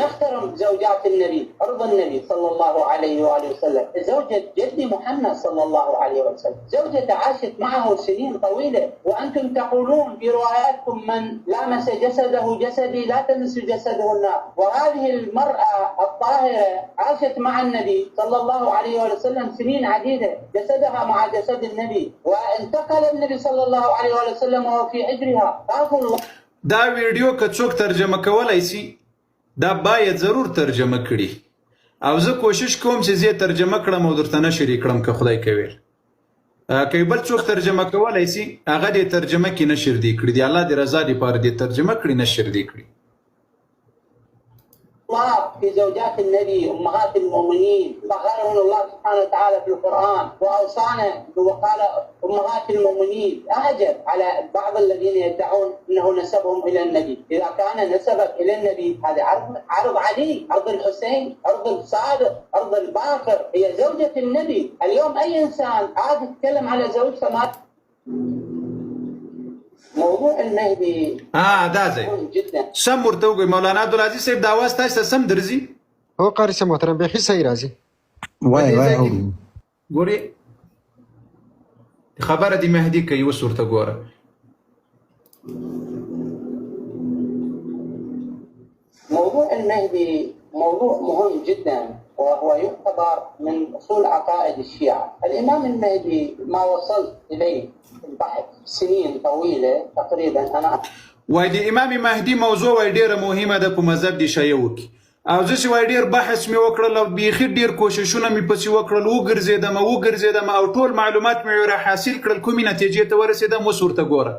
[SPEAKER 10] نحترم زوجات النبي، أرض النبي صلى الله عليه وآله وسلم، زوجة جد محمد صلى الله عليه وسلم، زوجة عاشت معه سنين طويلة، وأنتم تقولون في رواياتكم من لامس جسده جسدي لا تمس جسده النار. وهذه المرأة الطاهرة عاشت مع النبي صلى الله عليه وسلم سنين عديدة، جسدها مع جسد النبي، وانتقل النبي صلى الله عليه وسلم وهو في حجرها.
[SPEAKER 2] دا ویډیو که څوک ترجمه کولای شي دا باید ضرور ترجمه کړي، او زه کوشش کوم چې زه ترجمه کړم او درته نشر کړم که خدای کوي. که بل څوک ترجمه کولای شي هغه دې ترجمه کې نشر دی کړي، دی الله دې رضا دې پاره دې ترجمه کړي نشر دی کړي.
[SPEAKER 10] الله في زوجات النبي أمهات المؤمنين فقالهم الله سبحانه وتعالى في القرآن وأوصانا وقال أمهات المؤمنين. أعجب على بعض الذين يدعون أنه نسبهم إلى النبي. إذا كان نسبك إلى النبي هذا عرض علي، عرض الحسين، عرض الصادق، عرض الباقر، هي زوجة النبي. اليوم أي إنسان عاد يتكلم على زوجته ما موضوع المهدي
[SPEAKER 2] دا زي سم ورته وګورئ. مولانا عبدالعزیز صاحب دا اواز تاسو ته سم درځي؟
[SPEAKER 5] هو قاری صاحب محترم بیخي صحیح راځي.
[SPEAKER 6] وای
[SPEAKER 2] ګورئ خبره د مهدي کوي، اوس ورته ګوره.
[SPEAKER 10] موضوع المهدي موضوع مهم جدا، وهو يعتبر من أصول عقائد الشيعة. الإمام المهدي ما وصلت إليه البحث سنين طويلة تقريبا. أنا
[SPEAKER 2] وای د امام مهدي موضوع وای ډیره مهمه ده په مذهب د شیعو کې، او زه چې وای ډیر بحث مې وکړل او بیخي ډیر کوششونه مې پسې وکړل، وګرځېدم او ټول معلومات مې را حاصل کړل، کومې نتیجې ته ورسېدم اوس ورته ګوره.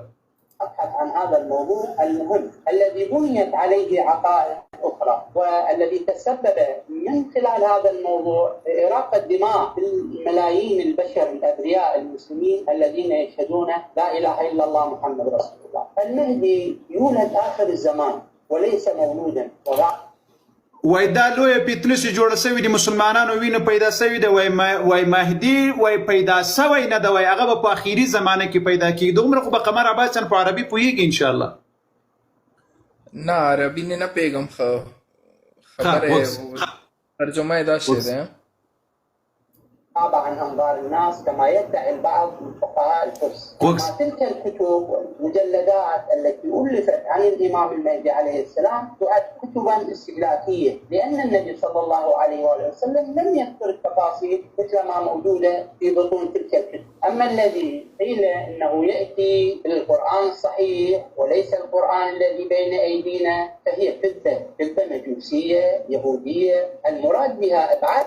[SPEAKER 10] أبحث عن هذا الموضوع المهم الذي بنيت عليه عقائد أخرى، والذي تسبب من خلال هذا الموضوع إراقة دماء الملايين البشر الأبرياء المسلمين الذين يشهدون لا إله إلا الله محمد رسول الله. المهدي يولد آخر الزمان وليس مولودا.
[SPEAKER 2] وای دا لویه فتنه چې جوړه سوې د مسلمانانو وینه پیدا سوې ده، وای مهدي وای پیدا سوی نه ده، وای هغه به په اخري زمانه کې پیدا کېږي. دومره خو به قمر عباس په عربي پوهېږي انشاءالله؟
[SPEAKER 9] نه عربي نه پیغام خبره ترجمه یې داسې ده
[SPEAKER 10] عن أنظار الناس كما يدعي البعض من فقهاء الفرس. تلك الكتب والمجلدات التي ألفت عن الإمام المهدي عليه السلام تعد كتبا استهلاكية، لأن النبي صلى الله عليه وسلم لم يذكر التفاصيل مثل ما موجودة في بطون تلك الكتب. أما الذي قيل أنه يأتي بالقرآن الصحيح وليس القرآن الذي بين أيدينا فهي كذبة مجوسية يهودية، المراد بها إبعاد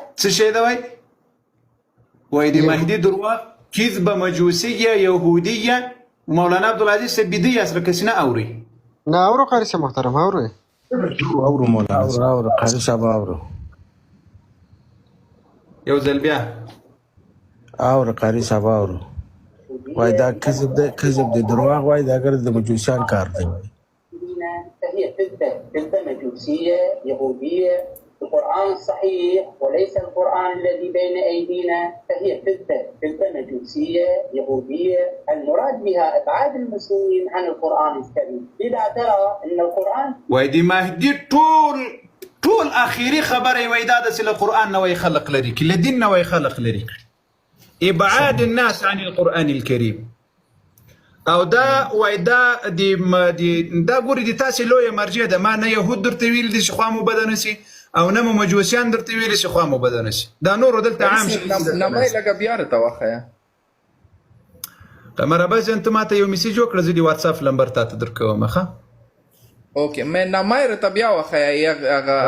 [SPEAKER 2] وای د مهدي درواغ کذبه مجوسیه یهودیه. مولانا عبدالعزیز صاحب بدی اصلا کسی نه اوري؟
[SPEAKER 5] نه اورو قاری صاحب محترم اورو
[SPEAKER 6] مولانا اورو قاری صاحب اورو
[SPEAKER 2] یو ځل بیا
[SPEAKER 6] اورو قاری صاحب اورو. وای دا کذب دی درواغ وای دا ګر د مجوسیان کار دی.
[SPEAKER 10] فهي كذبة مجوسية يهودية، القرآن الصحيح وليس القرآن الذي بين أيدينا فهي كذبة مجوسية يهودية، المراد بها إبعاد المسلمين عن القرآن الكريم. إذا ترى أن القرآن
[SPEAKER 2] ويدي مهدي طول آخري خبر ويدادة القرآن نوي خلق لريك لدين نوي خلق لريك ابعاد الناس عن القرآن الكريم. او دا وای دا دا ګوري د تاسې لویه مرجع ده. ما نه یهود درته ویل دي چې خوا مو بده نسي او نه مو مجوسیان درته ویلي چې خوا مو بده نسي. دا نورو دلته عام شي.
[SPEAKER 9] نمای لږه بیا راته وښیه.
[SPEAKER 2] قمر عباس ته ماته یو میسیج وکړه، زه د واتساپ نمبر تاته درکوم. ښه
[SPEAKER 9] اوکې مې نمای راته بیا وښیه.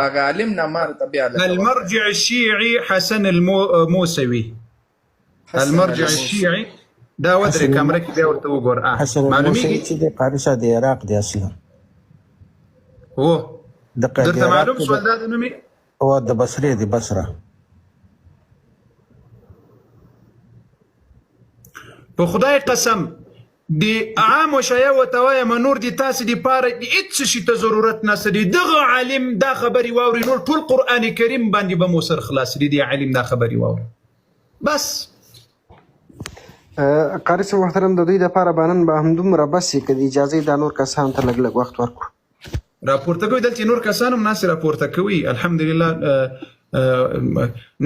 [SPEAKER 9] هغه عالم نمای راته بیا
[SPEAKER 2] المرجع الشيعي حسن الموسوي. المرجع الشيعي دا ودرې کامره کې بیا ورته وګوره.
[SPEAKER 12] حسن الموسوي چې د قاري صاحب د عراق دی اصلا.
[SPEAKER 2] هو درته معلوم شو دا د نومي؟
[SPEAKER 12] هو د بصرې دی، بصره.
[SPEAKER 2] په خدای قسم د عام شایع ورته وایم نور د تاسې دپاره د هېڅ شي ته ضرورت نشته دی. دغه عالم دا خبرې واوري نور ټول قرآن کریم باندې به مو سر خلاص دی. د عالم دا خبرې واوري بس.
[SPEAKER 5] قاري صاحب محترم، د دوی دپاره به نن به همدومره بس وي، که د اجازې دا نور کسانو ته لږ لږ وخت ورکړو.
[SPEAKER 2] راپورته کوي دلته نور کسان هم ناسې راپورته کوي. الحمدلله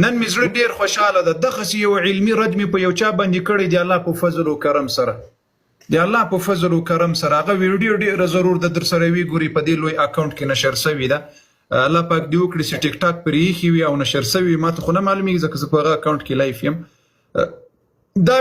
[SPEAKER 2] نن مې زړه ډېر خوشحاله ده. دغسې یو علمي رد مې په یو چا باندې کړی د الله په فضل و کرم سره. د الله په فضل و کرم سره هغه ویډیو ډېره ضرور ده در سره وي. ګوري په دې لوی اکاونټ کې نشر سوي ده. الله پاک دې وکړي چې ټیک ټاک پرې ایښي وي او نشر سوي وي. ما ته خو نه معلومېږي ځکه زه په هغه اکاونټ کې لایف یم. دا